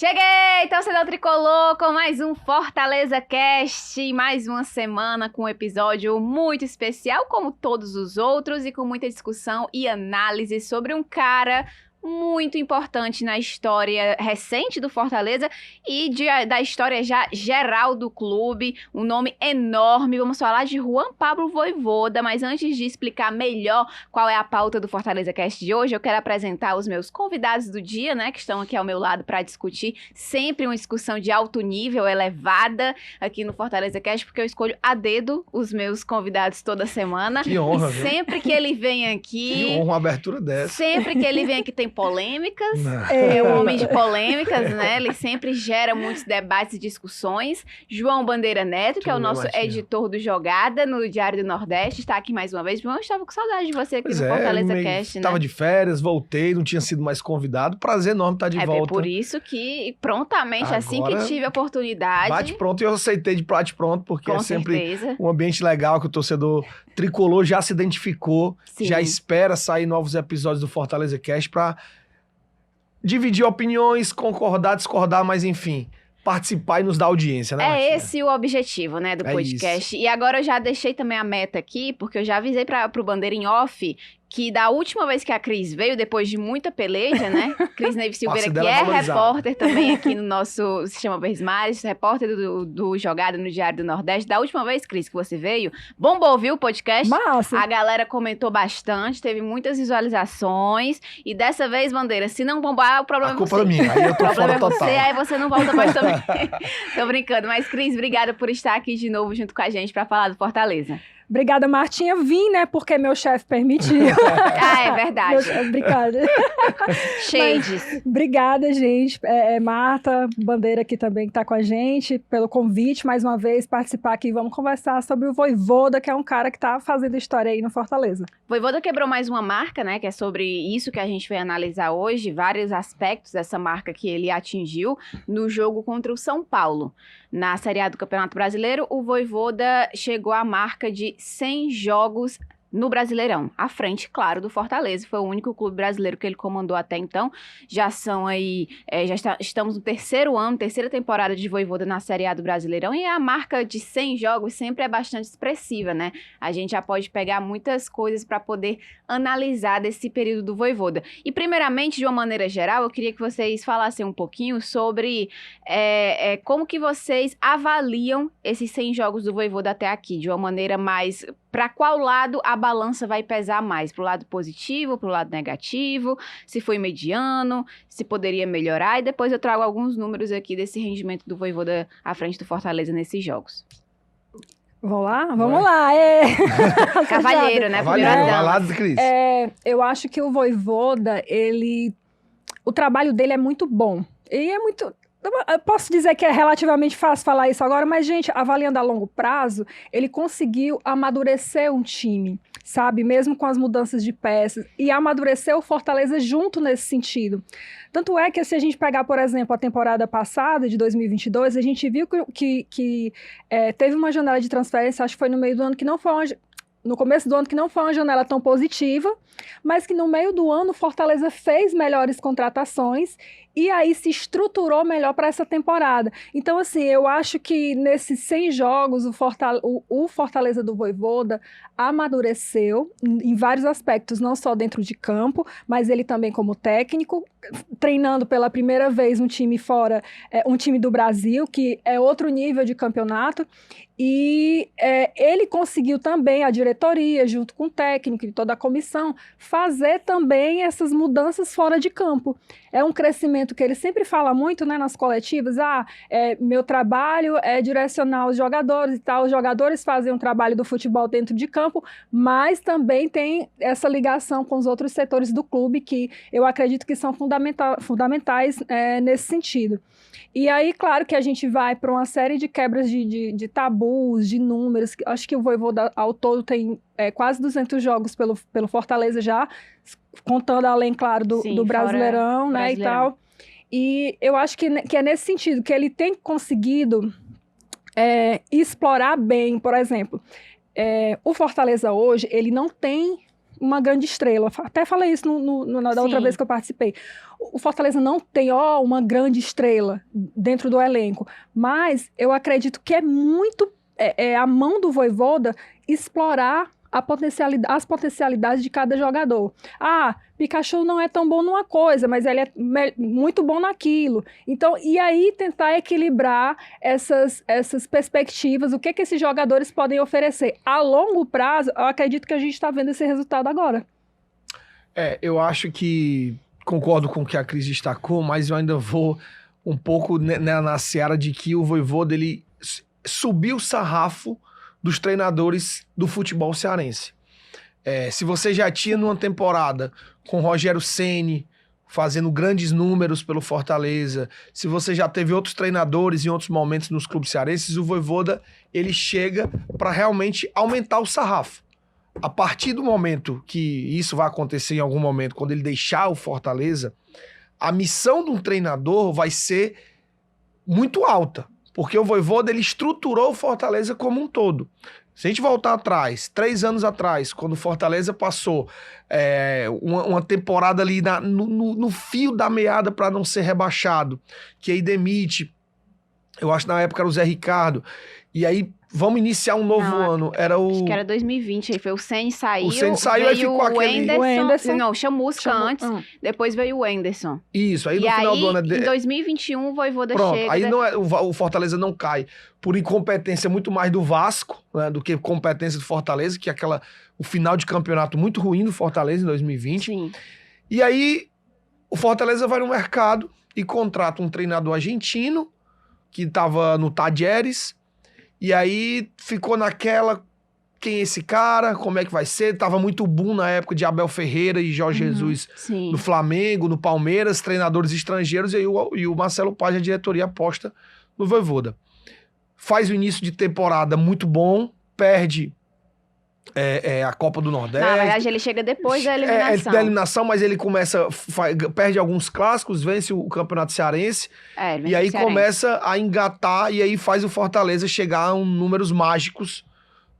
Cheguei, torcedor tricolor, com mais um Fortaleza Cast, mais uma semana com um episódio muito especial, como todos os outros, e com muita discussão e análise sobre um cara muito importante na história recente do Fortaleza e da história já geral do clube, um nome enorme. Vamos falar de Juan Pablo Vojvoda, mas antes de explicar melhor qual é a pauta do Fortaleza Cast de hoje, eu quero apresentar os meus convidados do dia, né, que estão aqui ao meu lado para discutir sempre uma discussão de alto nível, elevada, aqui no Fortaleza Cast, porque eu escolho a dedo os meus convidados toda semana. Que honra, e sempre que ele vem aqui... Que honra, uma abertura dessa. Sempre que ele vem aqui tem polêmicas, é um homem de polêmicas, né? Ele sempre gera muitos debates e discussões. João Bandeira Neto, que é o nosso editor do Jogada no Diário do Nordeste, está aqui mais uma vez. João, eu estava com saudade de você aqui no Fortaleza Cast, né? Estava de férias, voltei, não tinha sido mais convidado. Prazer enorme estar de volta. É por isso que prontamente, agora, assim que tive a oportunidade... Bate pronto, e eu aceitei de bate pronto, porque com é sempre certeza. Um ambiente legal que o torcedor tricolor já se identificou, Sim. Já espera sair novos episódios do Fortaleza Cast para dividir opiniões, concordar, discordar, mas enfim, participar e nos dar audiência, né, Martinha? É esse o objetivo, né, do podcast. E agora eu já deixei também a meta aqui, porque eu já avisei pro Bandeira em off que da última vez que a Cris veio, depois de muita peleja, né? Cris Neve Silveira, que é repórter também aqui no nosso Sistema Versmares, repórter do Jogada no Diário do Nordeste. Da última vez, Cris, que você veio, bombou, viu, o podcast? Massa! A galera comentou bastante, teve muitas visualizações. E dessa vez, Bandeira, se não bombar, o problema é você. A culpa é minha, aí eu tô fora total. Você, aí você não volta mais também. Tô brincando. Mas, Cris, obrigada por estar aqui de novo junto com a gente pra falar do Fortaleza. Obrigada, Martinha. Vim, né? Porque meu chefe permitiu. Ah, é verdade. Obrigada. Shades. Obrigada, gente. Marta Bandeira aqui também, que tá com a gente, pelo convite, mais uma vez, participar aqui. Vamos conversar sobre o Vojvoda, que é um cara que tá fazendo história aí no Fortaleza. Vojvoda quebrou mais uma marca, né? Que é sobre isso que a gente vai analisar hoje, vários aspectos dessa marca que ele atingiu no jogo contra o São Paulo. Na Série A do Campeonato Brasileiro, o Vojvoda chegou à marca de 100 jogos no Brasileirão, à frente, claro, do Fortaleza. Foi o único clube brasileiro que ele comandou até então. Já são aí, estamos no terceiro ano, terceira temporada de Vojvoda na Série A do Brasileirão, e a marca de 100 jogos sempre é bastante expressiva, né? A gente já pode pegar muitas coisas para poder analisar desse período do Vojvoda. E primeiramente, de uma maneira geral, eu queria que vocês falassem um pouquinho sobre como que vocês avaliam esses 100 jogos do Vojvoda até aqui, de uma maneira mais... Para qual lado a balança vai pesar mais? Para o lado positivo, para o lado negativo? Se foi mediano, se poderia melhorar? E depois eu trago alguns números aqui desse rendimento do Vojvoda à frente do Fortaleza nesses jogos. Vamos lá? Vamos lá! Cavalheiro, né? Vai lá, Cris. Eu acho que o Vojvoda, o trabalho dele é muito bom. E é muito... Eu posso dizer que é relativamente fácil falar isso agora, mas, gente, avaliando a longo prazo, ele conseguiu amadurecer um time, sabe? Mesmo com as mudanças de peças, e amadurecer o Fortaleza junto nesse sentido. Tanto é que, se a gente pegar, por exemplo, a temporada passada, de 2022, a gente viu que teve uma janela de transferência, acho que foi no meio do ano, que não foi no começo do ano, que não foi uma janela tão positiva, mas que no meio do ano o Fortaleza fez melhores contratações e aí se estruturou melhor para essa temporada. Então, assim, eu acho que nesses 100 jogos o Fortaleza do Vojvoda amadureceu em vários aspectos, não só dentro de campo, mas ele também como técnico, treinando pela primeira vez um time fora, um time do Brasil, que é outro nível de campeonato, e ele conseguiu também, a diretoria, junto com o técnico e toda a comissão, fazer também essas mudanças fora de campo. É um crescimento que ele sempre fala muito, né, nas coletivas, meu trabalho é direcionar os jogadores e tal, os jogadores fazem um trabalho do futebol dentro de campo, mas também tem essa ligação com os outros setores do clube que eu acredito que são fundamentais nesse sentido. E aí, claro que a gente vai para uma série de quebras de tabus, de números. Acho que o Vojvoda ao todo tem quase 200 jogos pelo Fortaleza já, contando além, claro, do Brasileirão, né, Brasileirão. E tal. E eu acho que é nesse sentido que ele tem conseguido explorar bem, por exemplo, o Fortaleza hoje, ele não tem uma grande estrela. Até falei isso da outra vez que eu participei. O Fortaleza não tem, uma grande estrela dentro do elenco. Mas eu acredito que é muito a mão do Vojvoda explorar as potencialidades de cada jogador. Pikachu não é tão bom numa coisa, mas ele é muito bom naquilo. Então, e aí tentar equilibrar essas perspectivas, o que esses jogadores podem oferecer. A longo prazo, eu acredito que a gente está vendo esse resultado agora. Eu acho que concordo com o que a Cris destacou, mas eu ainda vou um pouco na seara de que o Vojvoda, ele subiu o sarrafo dos treinadores do futebol cearense. Se você já tinha numa temporada com Rogério Ceni fazendo grandes números pelo Fortaleza, se você já teve outros treinadores em outros momentos nos clubes cearenses, o Vojvoda, ele chega para realmente aumentar o sarrafo. A partir do momento que isso vai acontecer em algum momento, quando ele deixar o Fortaleza, a missão de um treinador vai ser muito alta. Porque o Vojvoda, ele estruturou o Fortaleza como um todo. Se a gente voltar atrás, 3 anos atrás, quando o Fortaleza passou uma temporada ali no fio da meada para não ser rebaixado, que aí demite, eu acho que na época era o Zé Ricardo, e aí vamos iniciar um novo ano. Acho que era 2020, aí foi o Ceni saiu. O Ceni saiu e ficou aquele... O Enderson. Não, Chamusca antes, depois veio o Enderson. Isso, aí no final do ano... em 2021 o Vojvoda Pronto, chega... aí o Fortaleza não cai por incompetência muito mais do Vasco, né, do que competência do Fortaleza, que é o final de campeonato muito ruim do Fortaleza em 2020. Sim. E aí o Fortaleza vai no mercado e contrata um treinador argentino que estava no Talleres. E aí ficou naquela, quem é esse cara, como é que vai ser? Tava muito boom na época de Abel Ferreira e Jorge Jesus no Flamengo, no Palmeiras, treinadores estrangeiros, e aí o Marcelo Paz, a diretoria, aposta no Vojvoda. Faz o início de temporada muito bom, perde a Copa do Nordeste. Na verdade, ele chega depois da eliminação. Da eliminação, mas ele perde alguns clássicos, vence o Campeonato Cearense, e aí começa a engatar, e aí faz o Fortaleza chegar a números mágicos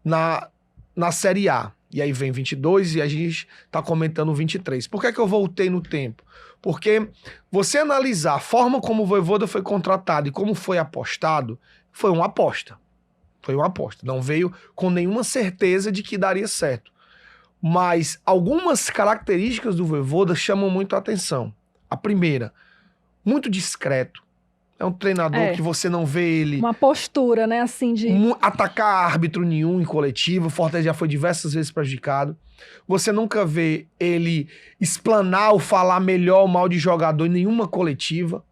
na Série A. E aí vem 22 e a gente tá comentando 23. Por que eu voltei no tempo? Porque você analisar a forma como o Vojvoda foi contratado e como foi apostado, foi uma aposta. Foi uma aposta. Não veio com nenhuma certeza de que daria certo. Mas algumas características do Vojvoda chamam muito a atenção. A primeira, muito discreto. É um treinador que você não vê ele... Uma postura, né? Assim de... Atacar árbitro nenhum em coletivo. O Fortaleza já foi diversas vezes prejudicado. Você nunca vê ele explanar ou falar melhor ou mal de jogador em nenhuma coletiva.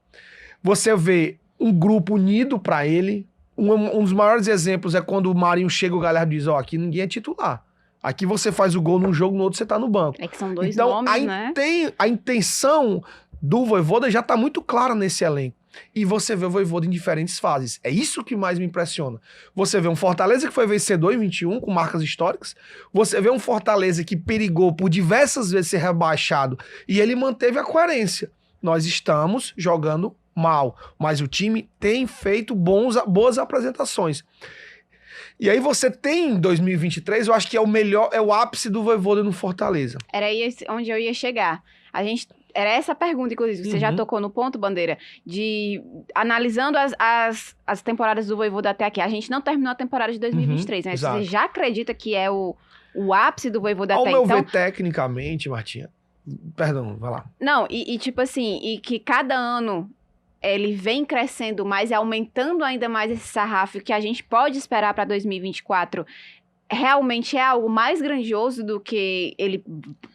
Você vê um grupo unido para ele. Um dos maiores exemplos é quando o Marinho chega e o Galhardo diz, aqui ninguém é titular. Aqui você faz o gol num jogo, no outro você tá no banco. É que são dois nomes, né? A intenção do Vojvoda já tá muito clara nesse elenco. E você vê o Vojvoda em diferentes fases. É isso que mais me impressiona. Você vê um Fortaleza que foi vencedor em 21, com marcas históricas. Você vê um Fortaleza que perigou por diversas vezes ser rebaixado. E ele manteve a coerência. Nós estamos jogando mal, mas o time tem feito boas apresentações. E aí você tem em 2023, eu acho que é o ápice do Vojvoda no Fortaleza. Era aí onde eu ia chegar. Era essa pergunta, inclusive, você já tocou no ponto, Bandeira, de analisando as temporadas do Vojvoda até aqui. A gente não terminou a temporada de 2023, né? Exato. Você já acredita que é o ápice do Vojvoda até então? Ao meu ver, tecnicamente, Martinha, perdão, vai lá. Não, e tipo assim, e que cada ano ele vem crescendo mais e aumentando ainda mais esse sarrafo que a gente pode esperar para 2024, realmente é algo mais grandioso do que ele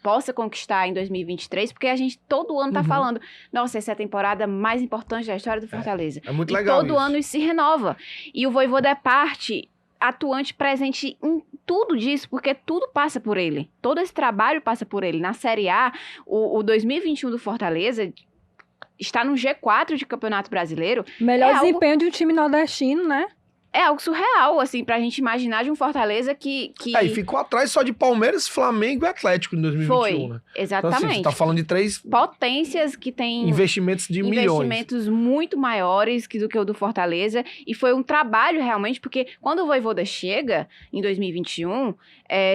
possa conquistar em 2023, porque a gente todo ano tá falando, nossa, essa é a temporada mais importante da história do Fortaleza. É muito legal todo ano isso se renova. E o Vojvoda é parte atuante, presente em tudo disso, porque tudo passa por ele. Todo esse trabalho passa por ele. Na Série A, o 2021 do Fortaleza está no G4 de Campeonato Brasileiro. Melhor desempenho de um time nordestino, né? É algo surreal, assim, pra gente imaginar de um Fortaleza que... E ficou atrás só de Palmeiras, Flamengo e Atlético em 2021, Foi, né? exatamente. Então, assim, você tá falando de 3... potências que têm... investimentos de milhões. Investimentos muito maiores do que o do Fortaleza. E foi um trabalho, realmente, porque quando o Vojvoda chega, em 2021,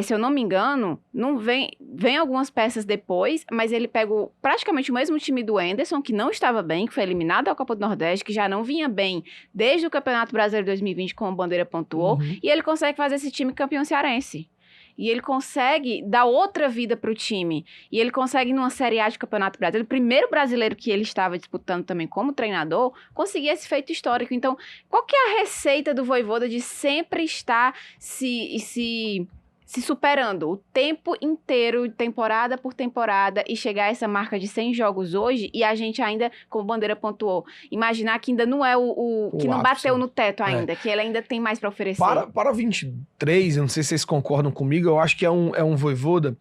se eu não me engano, não vem algumas peças depois, mas ele pega praticamente o mesmo time do Anderson, que não estava bem, que foi eliminado da Copa do Nordeste, que já não vinha bem desde o Campeonato Brasileiro 2020, como o Bandeira pontuou, e ele consegue fazer esse time campeão cearense. E ele consegue dar outra vida pro time. E ele consegue, numa Série A de Campeonato Brasileiro, o primeiro brasileiro que ele estava disputando também como treinador, conseguir esse feito histórico. Então, qual que é a receita do Vojvoda de sempre estar se superando o tempo inteiro, temporada por temporada, e chegar a essa marca de 100 jogos hoje, e a gente ainda, como Bandeira pontuou, imaginar que ainda não é que não bateu no teto ainda, que ele ainda tem mais para oferecer. Para 23, eu não sei se vocês concordam comigo, eu acho que é um Vojvoda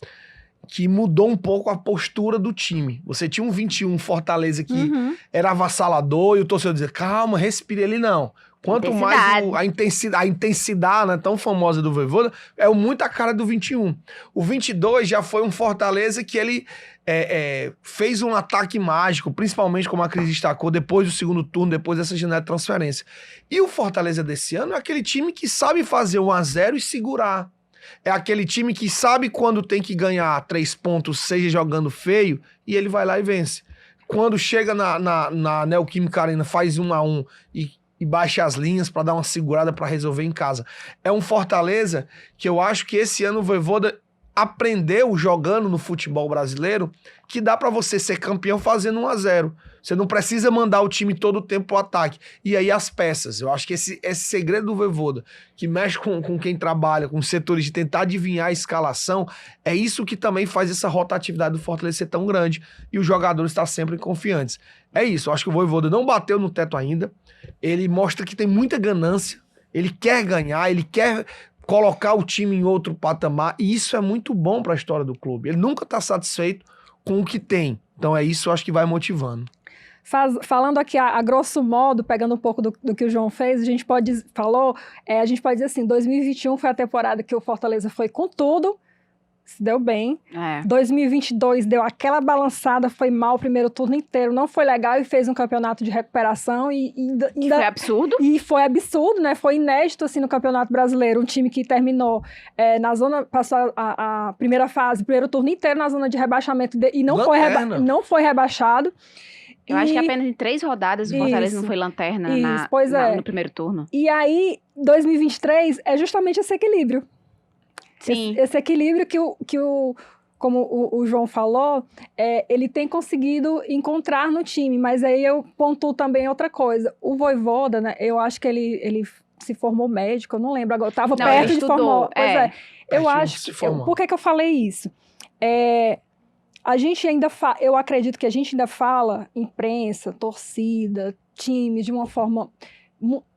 que mudou um pouco a postura do time. Você tinha um 21 Fortaleza que era avassalador, e o torcedor dizia, calma, respire ali, não. Quanto mais a intensidade, né, tão famosa do Vojvoda, é muito a cara do 21. O 22 já foi um Fortaleza que ele fez um ataque mágico, principalmente como a Cris destacou, depois do segundo turno, depois dessa janela de transferência. E o Fortaleza desse ano é aquele time que sabe fazer 1-0 e segurar. É aquele time que sabe quando tem que ganhar 3 pontos, seja jogando feio, e ele vai lá e vence. Quando chega na Neoquímica Arena, faz 1-1 e baixa as linhas para dar uma segurada para resolver em casa. É um Fortaleza que eu acho que esse ano o Vojvoda aprendeu jogando no futebol brasileiro que dá para você ser campeão fazendo 1-0. Você não precisa mandar o time todo o tempo pro ataque. E aí as peças. Eu acho que esse segredo do Vojvoda, que mexe com quem trabalha, com os setores, de tentar adivinhar a escalação, é isso que também faz essa rotatividade do Fortaleza ser tão grande e os jogadores estar sempre confiantes. É isso. Eu acho que o Vojvoda não bateu no teto ainda. Ele mostra que tem muita ganância. Ele quer ganhar, ele quer colocar o time em outro patamar, e isso é muito bom para a história do clube. Ele nunca está satisfeito com o que tem. Então é isso, eu acho que vai motivando. Falando aqui a grosso modo, pegando um pouco do que o João fez, a gente pode dizer assim, 2021 foi a temporada que o Fortaleza foi com tudo, se deu bem. 2022 deu aquela balançada, foi mal o primeiro turno inteiro, não foi legal, e fez um campeonato de recuperação foi absurdo. E foi absurdo, né? Foi inédito, assim, no Campeonato Brasileiro. Um time que terminou na zona, passou a primeira fase, o primeiro turno inteiro na zona de rebaixamento e não foi rebaixado. Eu acho que apenas em 3 rodadas o Fortaleza não foi lanterna no primeiro turno. E aí, 2023 é justamente esse equilíbrio. Sim. Esse equilíbrio como o João falou, ele tem conseguido encontrar no time, mas aí eu pontuo também outra coisa. O Vojvoda, né, eu acho que ele se formou médico, eu não lembro agora, estava perto de formar. Pois é, eu acho por que eu falei isso? Eu acredito que a gente ainda fala, imprensa, torcida, time, de uma forma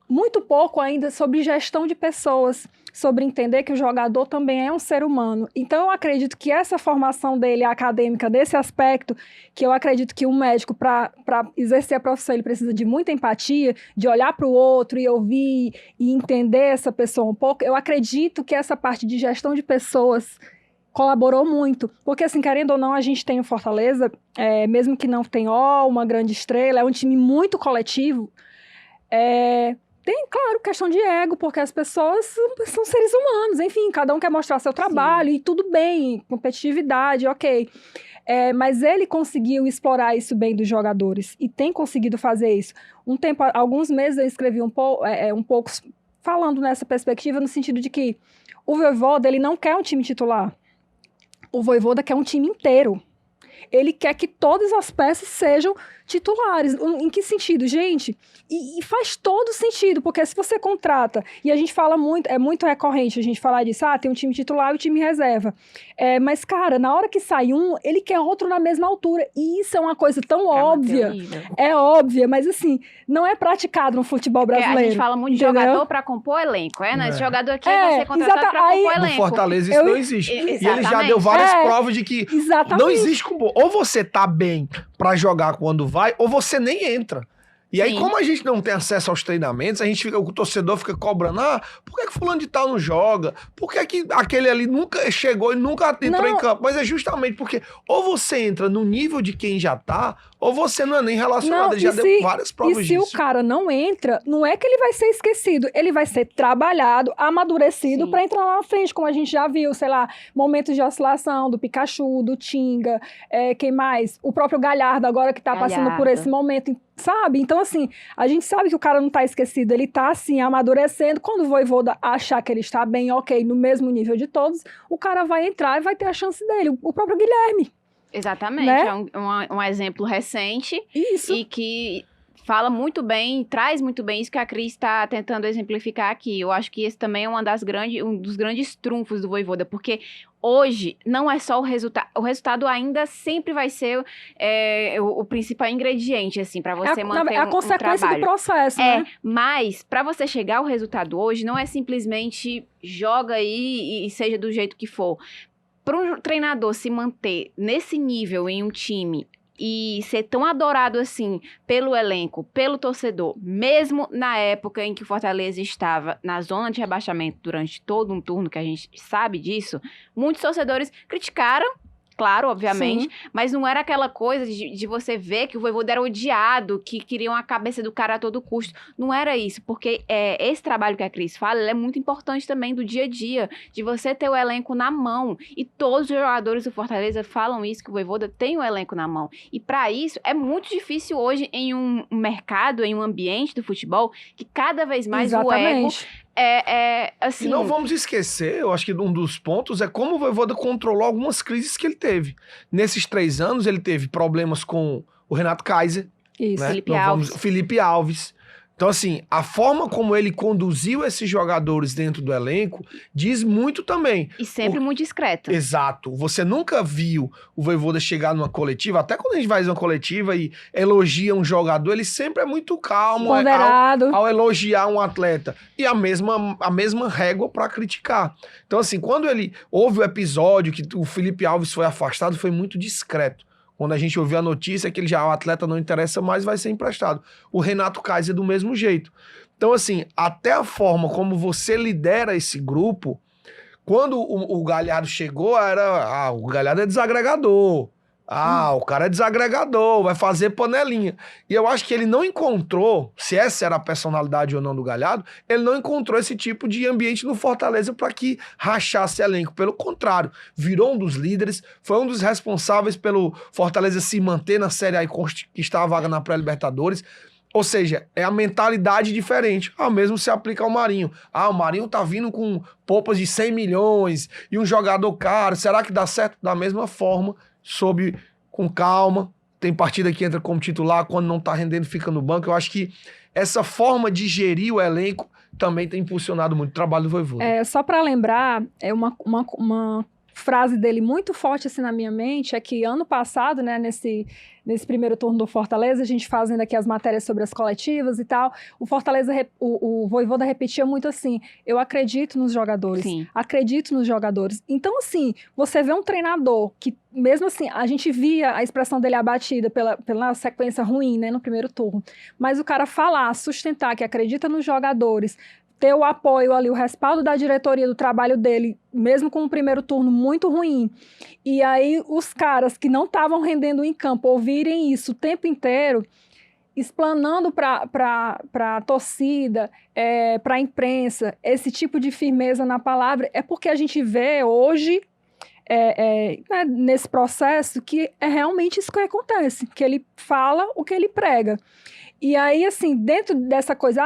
muito pouco ainda sobre gestão de pessoas, sobre entender que o jogador também é um ser humano. Então, eu acredito que essa formação dele acadêmica, desse aspecto, que eu acredito que um médico, para exercer a profissão, ele precisa de muita empatia, de olhar para o outro e ouvir e entender essa pessoa um pouco. Eu acredito que essa parte de gestão de pessoas colaborou muito, porque assim, querendo ou não, a gente tem o Fortaleza, mesmo que não tenha uma grande estrela, é um time muito coletivo, tem, claro, questão de ego, porque as pessoas são seres humanos, enfim, cada um quer mostrar seu trabalho, e tudo bem, competitividade, ok. Mas ele conseguiu explorar isso bem dos jogadores, e tem conseguido fazer isso. Alguns meses eu escrevi um pouco falando nessa perspectiva, no sentido de que o Vojvoda, ele não quer um time titular. O Vojvoda quer um time inteiro. Ele quer que todas as peças sejam titulares. Em que sentido, gente? E faz todo sentido, porque se você contrata, e a gente fala muito, é muito recorrente a gente falar disso, tem um time titular e o time reserva. Mas, cara, na hora que sai um, ele quer outro na mesma altura. E isso é uma coisa tão óbvia. É óbvia, mas assim, não é praticado no futebol brasileiro. A gente fala muito de jogador para compor elenco, né? Esse jogador aqui vai ser contratado para compor elenco. No Fortaleza isso não existe. E ele já deu várias provas de que não existe compor. Ou você tá bem para jogar quando vai, ou você nem entra. E aí, Sim. como a gente não tem acesso aos treinamentos, o torcedor fica cobrando, por que fulano de tal não joga? Por que aquele ali nunca chegou e nunca entrou em campo? Mas é justamente porque ou você entra no nível de quem já tá, ou você não é nem relacionado. Ele já deu várias provas disso. E se o cara não entra, não é que ele vai ser esquecido, ele vai ser trabalhado, amadurecido pra entrar lá na frente, como a gente já viu, sei lá, momentos de oscilação do Pikachu, do Tinga, quem mais? O próprio Galhardo agora que tá passando por esse momento, sabe? Então, assim, a gente sabe que o cara não tá esquecido, ele tá, assim, amadurecendo. Quando o Vojvoda achar que ele está bem, ok, no mesmo nível de todos, o cara vai entrar e vai ter a chance dele. O próprio Guilherme. Exatamente, né? É um exemplo recente. Isso. E que fala muito bem, traz muito bem isso que a Cris está tentando exemplificar aqui. Eu acho que esse também é um dos grandes trunfos do Vojvoda, porque hoje não é só o resultado. O resultado ainda sempre vai ser o principal ingrediente, assim, para você manter a consequência do processo, né? Mas para você chegar ao resultado hoje, não é simplesmente joga aí e seja do jeito que for. Para um treinador se manter nesse nível em um time e ser tão adorado assim pelo elenco, pelo torcedor, mesmo na época em que o Fortaleza estava na zona de rebaixamento durante todo um turno, que a gente sabe disso, muitos torcedores criticaram, claro, obviamente, mas não era aquela coisa de você ver que o Vojvoda era odiado, que queriam a cabeça do cara a todo custo. Não era isso, porque esse trabalho que a Cris fala, ele é muito importante também do dia a dia, de você ter o elenco na mão. E todos os jogadores do Fortaleza falam isso, que o Vojvoda tem o elenco na mão. E para isso, é muito difícil hoje em um mercado, em um ambiente do futebol, que cada vez mais o ego... assim... E não vamos esquecer, eu acho que um dos pontos é como o Vojvoda controlou algumas crises que ele teve. Nesses 3 anos, ele teve problemas com o Renato Kaiser, Isso. né? Felipe Alves. Então, assim, a forma como ele conduziu esses jogadores dentro do elenco diz muito também. E sempre muito discreto. Exato. Você nunca viu o Vojvoda chegar numa coletiva, até quando a gente vai em uma coletiva e elogia um jogador, ele sempre é muito calmo ponderado ao elogiar um atleta. E a mesma régua para criticar. Então, assim, quando houve o episódio que o Felipe Alves foi afastado, foi muito discreto. Quando a gente ouviu a notícia que o atleta não interessa mais, vai ser emprestado. O Renato Kaiser do mesmo jeito. Então, assim, até a forma como você lidera esse grupo, quando o Galhardo chegou, o Galhardo é desagregador. O cara é desagregador, vai fazer panelinha. E eu acho que ele não encontrou, se essa era a personalidade ou não do Galhardo, ele não encontrou esse tipo de ambiente no Fortaleza para que rachasse elenco. Pelo contrário, virou um dos líderes, foi um dos responsáveis pelo Fortaleza se manter na Série A e conquistar a vaga na pré-Libertadores. Ou seja, é a mentalidade diferente. Mesmo se aplica ao Marinho. O Marinho tá vindo com poupas de 100 milhões e um jogador caro. Será que dá certo? Da mesma forma, com calma. Tem partida que entra como titular, quando não tá rendendo fica no banco. Eu acho que essa forma de gerir o elenco também tem impulsionado muito o trabalho do Vojvoda. Só para lembrar, uma frase dele muito forte assim na minha mente é que ano passado, né, nesse primeiro turno do Fortaleza, a gente fazendo aqui as matérias sobre as coletivas e tal, o Vojvoda repetia muito assim, eu acredito nos jogadores, Sim. acredito nos jogadores. Então, assim, você vê um treinador que, mesmo assim, a gente via a expressão dele abatida pela sequência ruim, né, no primeiro turno, mas o cara falar, sustentar que acredita nos jogadores, ter o apoio ali, o respaldo da diretoria do trabalho dele, mesmo com o primeiro turno muito ruim, e aí os caras que não estavam rendendo em campo ouvirem isso o tempo inteiro, explanando para a torcida, para a imprensa, esse tipo de firmeza na palavra, é porque a gente vê hoje, né, nesse processo, que é realmente isso que acontece, que ele fala o que ele prega. E aí, assim, dentro dessa coisa,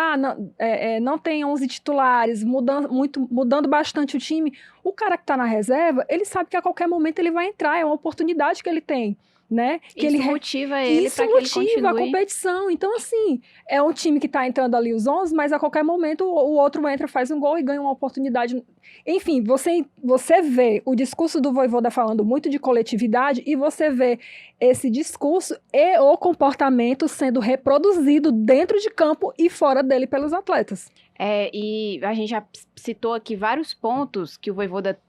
não tem 11 titulares, mudando bastante o time, o cara que tá na reserva, ele sabe que a qualquer momento ele vai entrar, é uma oportunidade que ele tem, né? Que isso motiva ele para que ele continue. Isso motiva a competição. Então, assim, é um time que tá entrando ali os 11, mas a qualquer momento o outro entra, faz um gol e ganha uma oportunidade. Enfim, você vê o discurso do Vojvoda falando muito de coletividade e você vê esse discurso e o comportamento sendo reproduzido dentro de campo e fora dele pelos atletas. E a gente já citou aqui vários pontos que o Vojvoda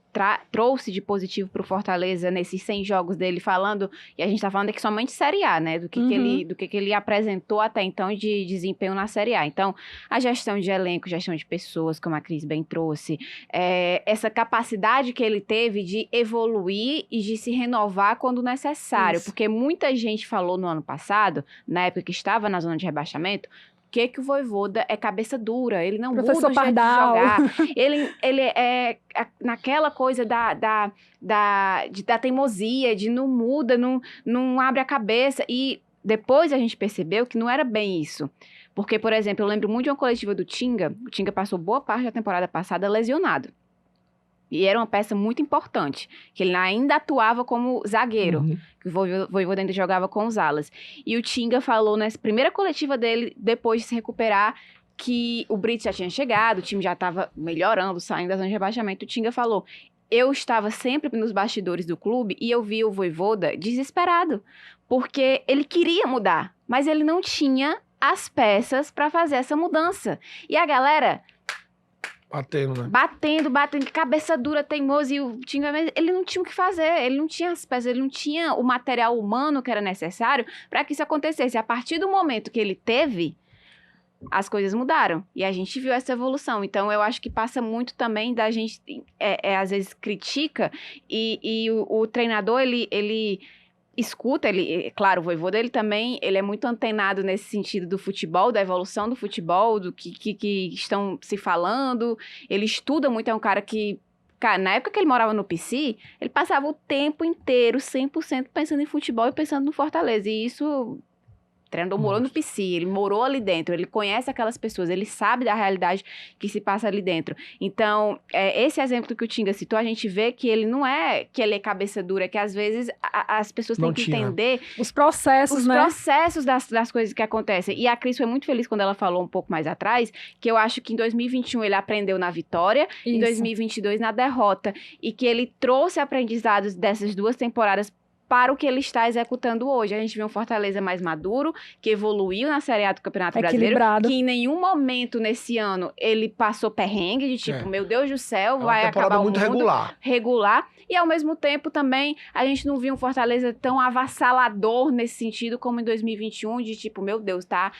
trouxe de positivo pro Fortaleza nesses 100 jogos dele, falando, e a gente tá falando aqui somente Série A, né, do que ele apresentou até então de desempenho na Série A. Então, a gestão de elenco, gestão de pessoas, como a Cris bem trouxe, essa capacidade que ele teve de evoluir e de se renovar quando necessário, porque muita gente falou no ano passado, na época que estava na zona de rebaixamento, que o Vojvoda é cabeça dura, ele não muda o jeito Pardal. de jogar, ele é naquela coisa da teimosia, de não muda, não abre a cabeça, e depois a gente percebeu que não era bem isso. Porque, por exemplo, eu lembro muito de uma coletiva do Tinga, o Tinga passou boa parte da temporada passada lesionado. E era uma peça muito importante, que ele ainda atuava como zagueiro, que o Vojvoda ainda jogava com os alas. E o Tinga falou nessa primeira coletiva dele, depois de se recuperar, que o Brits já tinha chegado, o time já estava melhorando, saindo da zona de rebaixamento. O Tinga falou, eu estava sempre nos bastidores do clube e eu vi o Vojvoda desesperado, porque ele queria mudar, mas ele não tinha as peças para fazer essa mudança. E a galera... Batendo, né? Batendo, cabeça dura, teimoso, e o Tinga, ele não tinha o que fazer, ele não tinha as peças, ele não tinha o material humano que era necessário para que isso acontecesse. A partir do momento que ele teve, as coisas mudaram, e a gente viu essa evolução. Então, eu acho que passa muito também da gente, às vezes, critica, e o treinador, ele escuta, claro, o Vojvoda, ele também, ele é muito antenado nesse sentido do futebol, da evolução do futebol, do que estão se falando, ele estuda muito, é um cara que, na época que ele morava no PC, ele passava o tempo inteiro, 100% pensando em futebol e pensando no Fortaleza, e isso... O treinador morou no PC, ele morou ali dentro, ele conhece aquelas pessoas, ele sabe da realidade que se passa ali dentro. Então, esse exemplo que o Tinga citou, a gente vê que ele não é que ele é cabeça dura, que às vezes as pessoas têm que entender os processos, né? Os processos das coisas que acontecem. E a Cris foi muito feliz quando ela falou um pouco mais atrás, que eu acho que em 2021 ele aprendeu na vitória, em 2022 na derrota, e que ele trouxe aprendizados dessas duas temporadas para o que ele está executando hoje. A gente viu um Fortaleza mais maduro, que evoluiu na Série A do Campeonato Brasileiro, que em nenhum momento nesse ano ele passou perrengue, de tipo, meu Deus do céu, vai acabar o mundo. Regular. E ao mesmo tempo também, a gente não viu um Fortaleza tão avassalador nesse sentido como em 2021, de tipo, meu Deus, tá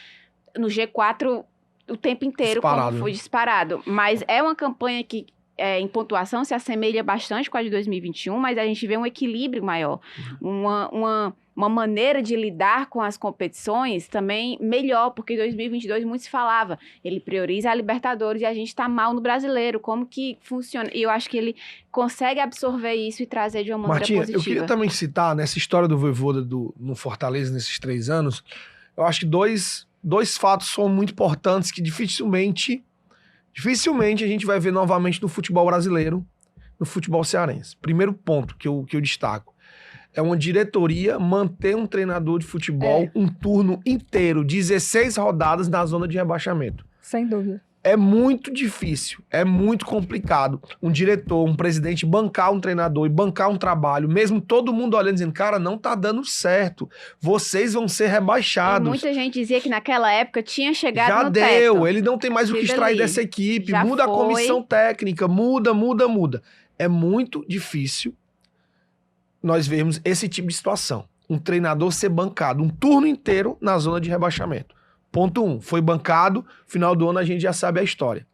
no G4 o tempo inteiro, como foi disparado. Mas é uma campanha que em pontuação se assemelha bastante com a de 2021, mas a gente vê um equilíbrio maior, uma maneira de lidar com as competições também melhor, porque em 2022 muito se falava, ele prioriza a Libertadores e a gente tá mal no Brasileiro, como que funciona? E eu acho que ele consegue absorver isso e trazer de uma maneira positiva. Eu queria também citar, nessa história do Vojvoda no Fortaleza, nesses 3 anos, eu acho que dois fatos são muito importantes que dificilmente a gente vai ver novamente no futebol brasileiro, no futebol cearense. Primeiro ponto que eu destaco. É uma diretoria manter um treinador de futebol um turno inteiro, 16 rodadas na zona de rebaixamento. Sem dúvida. É muito difícil, é muito complicado um diretor, um presidente bancar um treinador e bancar um trabalho, mesmo todo mundo olhando dizendo, cara, não tá dando certo, vocês vão ser rebaixados. E muita gente dizia que naquela época tinha chegado já no deu, teto. Ele não tem mais o que extrair dessa equipe, já muda foi. A comissão técnica, muda. É muito difícil nós vermos esse tipo de situação. Um treinador ser bancado um turno inteiro na zona de rebaixamento. Ponto 1, foi bancado, final do ano a gente já sabe a história.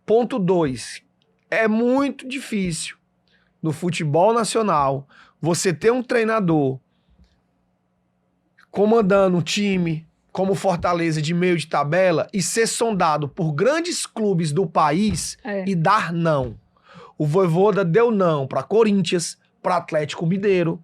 Ponto 2, é muito difícil no futebol nacional você ter um treinador comandando um time como Fortaleza de meio de tabela e ser sondado por grandes clubes do país e dar não. O Vojvoda deu não para Corinthians, para Atlético Mineiro,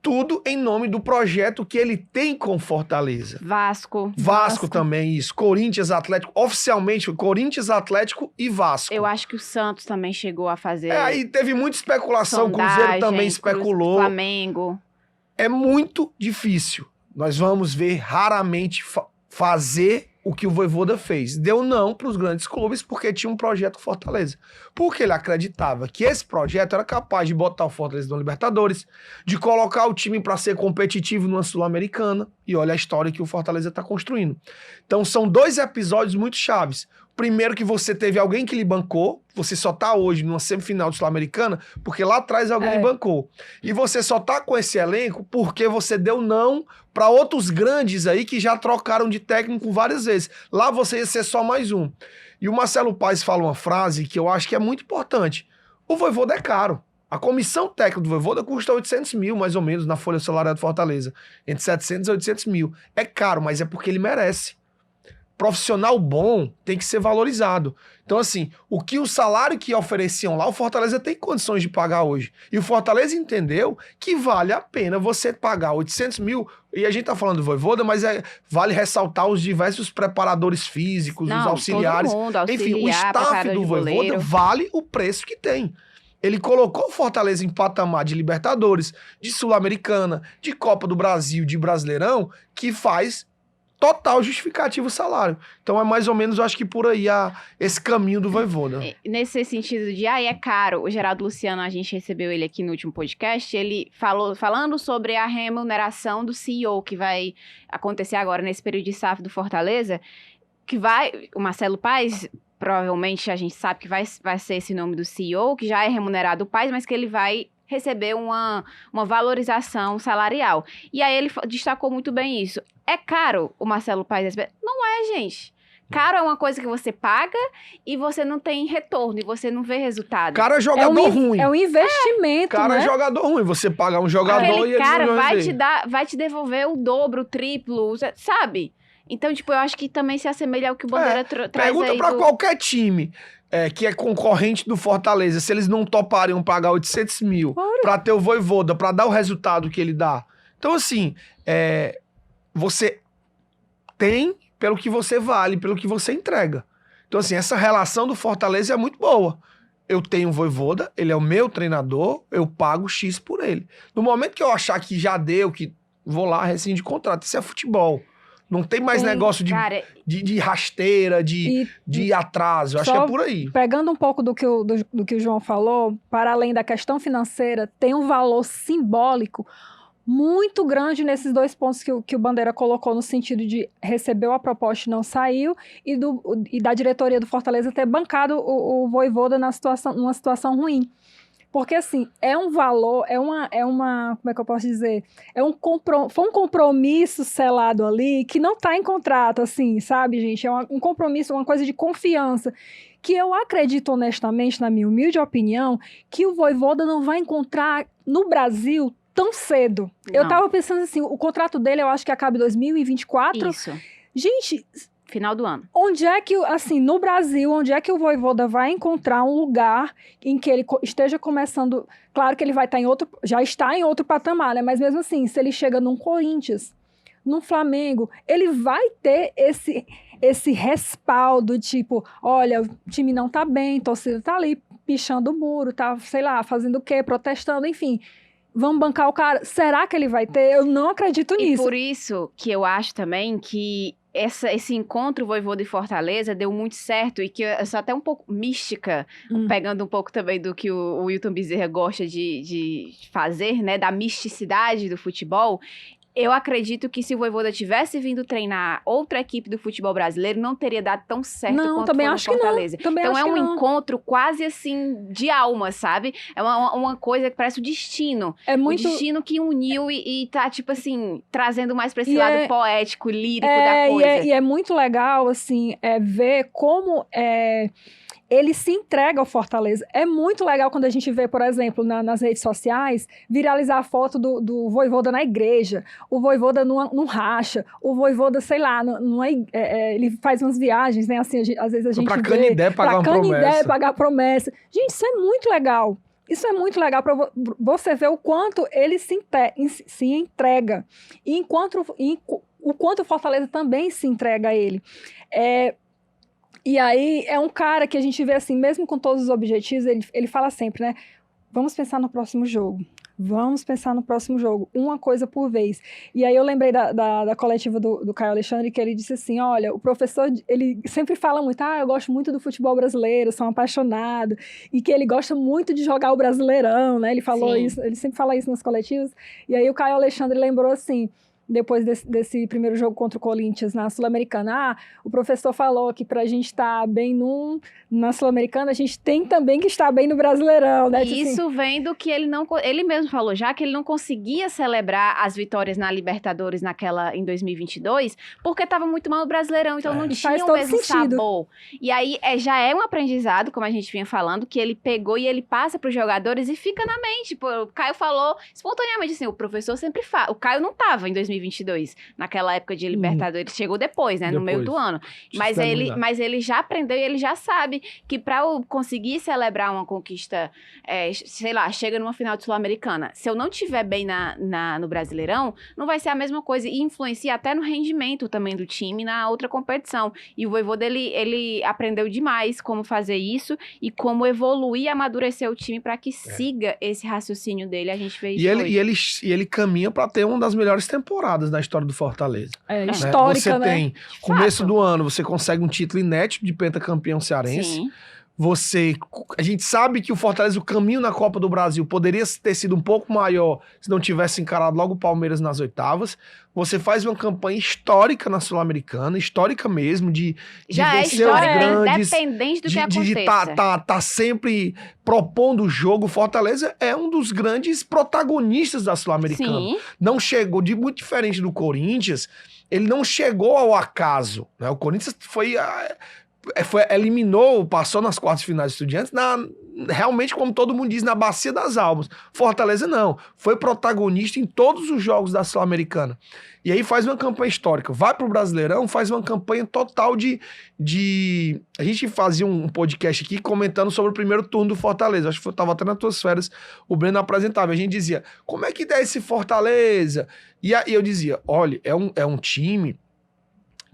tudo em nome do projeto que ele tem com Fortaleza. Vasco também, isso. Corinthians, Atlético, oficialmente, Corinthians, Atlético e Vasco. Eu acho que o Santos também chegou a fazer... aí teve muita especulação, o Cruzeiro também especulou. Flamengo. É muito difícil. Nós vamos ver raramente fazer o que o Vojvoda fez. Deu não para os grandes clubes porque tinha um projeto Fortaleza. Porque ele acreditava que esse projeto era capaz de botar o Fortaleza na Libertadores, de colocar o time para ser competitivo numa Sul-Americana. E olha a história que o Fortaleza está construindo. Então são 2 episódios muito chaves. Primeiro que você teve alguém que lhe bancou, você só tá hoje numa semifinal de Sul-Americana porque lá atrás alguém lhe bancou. E você só tá com esse elenco porque você deu não para outros grandes aí que já trocaram de técnico várias vezes. Lá você ia ser só mais um. E o Marcelo Paes fala uma frase que eu acho que é muito importante. O Vojvoda é caro. A comissão técnica do Vojvoda custa 800 mil, mais ou menos, na folha salarial de Fortaleza. Entre 700 e 800 mil. É caro, mas é porque ele merece. Profissional bom tem que ser valorizado. Então, assim, o salário que ofereciam lá, o Fortaleza tem condições de pagar hoje. E o Fortaleza entendeu que vale a pena você pagar 800 mil, e a gente tá falando do Vojvoda, mas vale ressaltar os diversos preparadores físicos, os auxiliares. Todo mundo, enfim, o staff do Vojvoda vale o preço que tem. Ele colocou o Fortaleza em patamar de Libertadores, de Sul-Americana, de Copa do Brasil, de Brasileirão, que faz total justificativo o salário. Então é mais ou menos, eu acho que por aí esse caminho do Vojvoda. Nesse sentido de, é caro, o Geraldo Luciano, a gente recebeu ele aqui no último podcast, ele falando sobre a remuneração do CEO, que vai acontecer agora nesse período de SAF do Fortaleza, que o Marcelo Paes, provavelmente a gente sabe que vai ser esse nome do CEO, que já é remunerado o Paes, mas que ele vai receber uma valorização salarial. E aí ele destacou muito bem isso. É caro o Marcelo Paes receber? Não é, gente. Caro é uma coisa que você paga e você não tem retorno, e você não vê resultado. Cara é jogador ruim. É um investimento, cara, né? É jogador ruim. Você pagar um jogador aquele e ele cara não vai te devolver o dobro, o triplo, sabe? Então, tipo, eu acho que também se assemelha ao que o Bandeira traz aí. Pergunta pra qualquer time que é concorrente do Fortaleza, se eles não topariam pagar 800 mil pra ter o Vojvoda, pra dar o resultado que ele dá. Então, assim, você tem pelo que você vale, pelo que você entrega. Então, assim, essa relação do Fortaleza é muito boa. Eu tenho o Vojvoda, ele é o meu treinador, eu pago X por ele. No momento que eu achar que já deu, que vou lá, rescinde contrato. Isso é futebol. Não tem mais negócio de rasteira, de atraso. Eu acho que é por aí. Pegando um pouco do que o João falou, para além da questão financeira, tem um valor simbólico muito grande nesses dois pontos que o Bandeira colocou, no sentido de recebeu a proposta e não saiu, e da diretoria do Fortaleza ter bancado o Vojvoda numa situação ruim. Porque, assim, é um valor, como é que eu posso dizer? Foi um compromisso selado ali que não está em contrato, assim, sabe, gente? É um compromisso, uma coisa de confiança, que eu acredito honestamente, na minha humilde opinião, que o Vojvoda não vai encontrar no Brasil tão cedo. Não. Eu tava pensando assim, o contrato dele eu acho que acaba em 2024. Isso. Gente... Final do ano. Onde é que, assim, no Brasil, onde é que o Vojvoda vai encontrar um lugar em que ele esteja começando... Claro que ele vai estar já está em outro patamar, né? Mas mesmo assim, se ele chega num Corinthians, num Flamengo, ele vai ter esse respaldo, tipo, olha, o time não tá bem, a torcida tá ali pichando o muro, tá, sei lá, fazendo o quê? Protestando, enfim... Vamos bancar o cara. Será que ele vai ter? Eu não acredito nisso. E por isso que eu acho também que esse encontro Vojvoda e Fortaleza deu muito certo, e que eu sou até um pouco mística, pegando um pouco também do que o Wilton Bezerra gosta de fazer, né, da misticidade do futebol. Eu acredito que se o Vojvoda tivesse vindo treinar outra equipe do futebol brasileiro, não teria dado tão certo quanto foi no Fortaleza. Então é um encontro quase assim de alma, sabe? É uma coisa que parece o destino. É muito... O destino que uniu e tá, tipo assim, trazendo mais pra esse lado poético, lírico da coisa. E é muito legal, assim, ver como... ele se entrega ao Fortaleza. É muito legal quando a gente vê, por exemplo, nas redes sociais, viralizar a foto do Vojvoda na igreja, o Vojvoda num racha, o Vojvoda, sei lá, ele faz umas viagens, né? Assim, às vezes a gente pra Canindé pagar promessa. Gente, isso é muito legal. Isso é muito legal para você ver o quanto ele se entrega. E o quanto o Fortaleza também se entrega a ele. E aí, é um cara que a gente vê assim, mesmo com todos os objetivos, ele fala sempre, né? Vamos pensar no próximo jogo. Vamos pensar no próximo jogo. Uma coisa por vez. E aí eu lembrei da coletiva do Caio Alexandre, que ele disse assim, olha, o professor, ele sempre fala muito, eu gosto muito do futebol brasileiro, sou um apaixonado, e que ele gosta muito de jogar o Brasileirão, né? Ele falou isso, ele sempre fala isso nas coletivas. E aí o Caio Alexandre lembrou assim, depois desse primeiro jogo contra o Corinthians na Sul-Americana. O professor falou que pra gente estar bem na Sul-Americana, a gente tem também que estar bem no Brasileirão, né? Isso vem do que ele mesmo falou, já que ele não conseguia celebrar as vitórias na Libertadores em 2022, porque estava muito mal no Brasileirão, então não tinha o mesmo sabor. E aí já é um aprendizado, como a gente vinha falando, que ele pegou e ele passa para os jogadores e fica na mente. Pô, o Caio falou espontaneamente assim, o professor sempre fala. O Caio não estava em 2022, naquela época de Libertadores, chegou depois, né, no meio do ano. Mas ele já aprendeu e ele já sabe que para conseguir celebrar uma conquista, sei lá, chega numa final de Sul-Americana, se eu não estiver bem no Brasileirão, não vai ser a mesma coisa e influencia até no rendimento também do time na outra competição. E o Vojvoda, ele aprendeu demais como fazer isso e como evoluir e amadurecer o time para que siga esse raciocínio dele. A gente vê isso e ele caminha para ter uma das melhores temporadas na história do Fortaleza. Histórica, você né? tem, começo do ano, você consegue um título inédito de pentacampeão cearense. Sim. A gente sabe que o Fortaleza, o caminho na Copa do Brasil poderia ter sido um pouco maior se não tivesse encarado logo o Palmeiras nas oitavas. Você faz uma campanha histórica na Sul-Americana, histórica mesmo, de já vencer os grandes, independente do que aconteça. De tá sempre propondo o jogo. O Fortaleza é um dos grandes protagonistas da Sul-Americana. Não chegou, muito diferente do Corinthians, ele não chegou ao acaso, né? O Corinthians passou nas quartas de finais de Estudiantes, realmente, como todo mundo diz, na bacia das almas. Fortaleza não, foi protagonista em todos os jogos da Sul-Americana. E aí faz uma campanha histórica, vai pro Brasileirão, faz uma campanha total de... A gente fazia um podcast aqui comentando sobre o primeiro turno do Fortaleza, acho que eu tava até nas tuas férias, o Breno apresentava, a gente dizia, como é que dá esse Fortaleza? E aí eu dizia, olha, é um time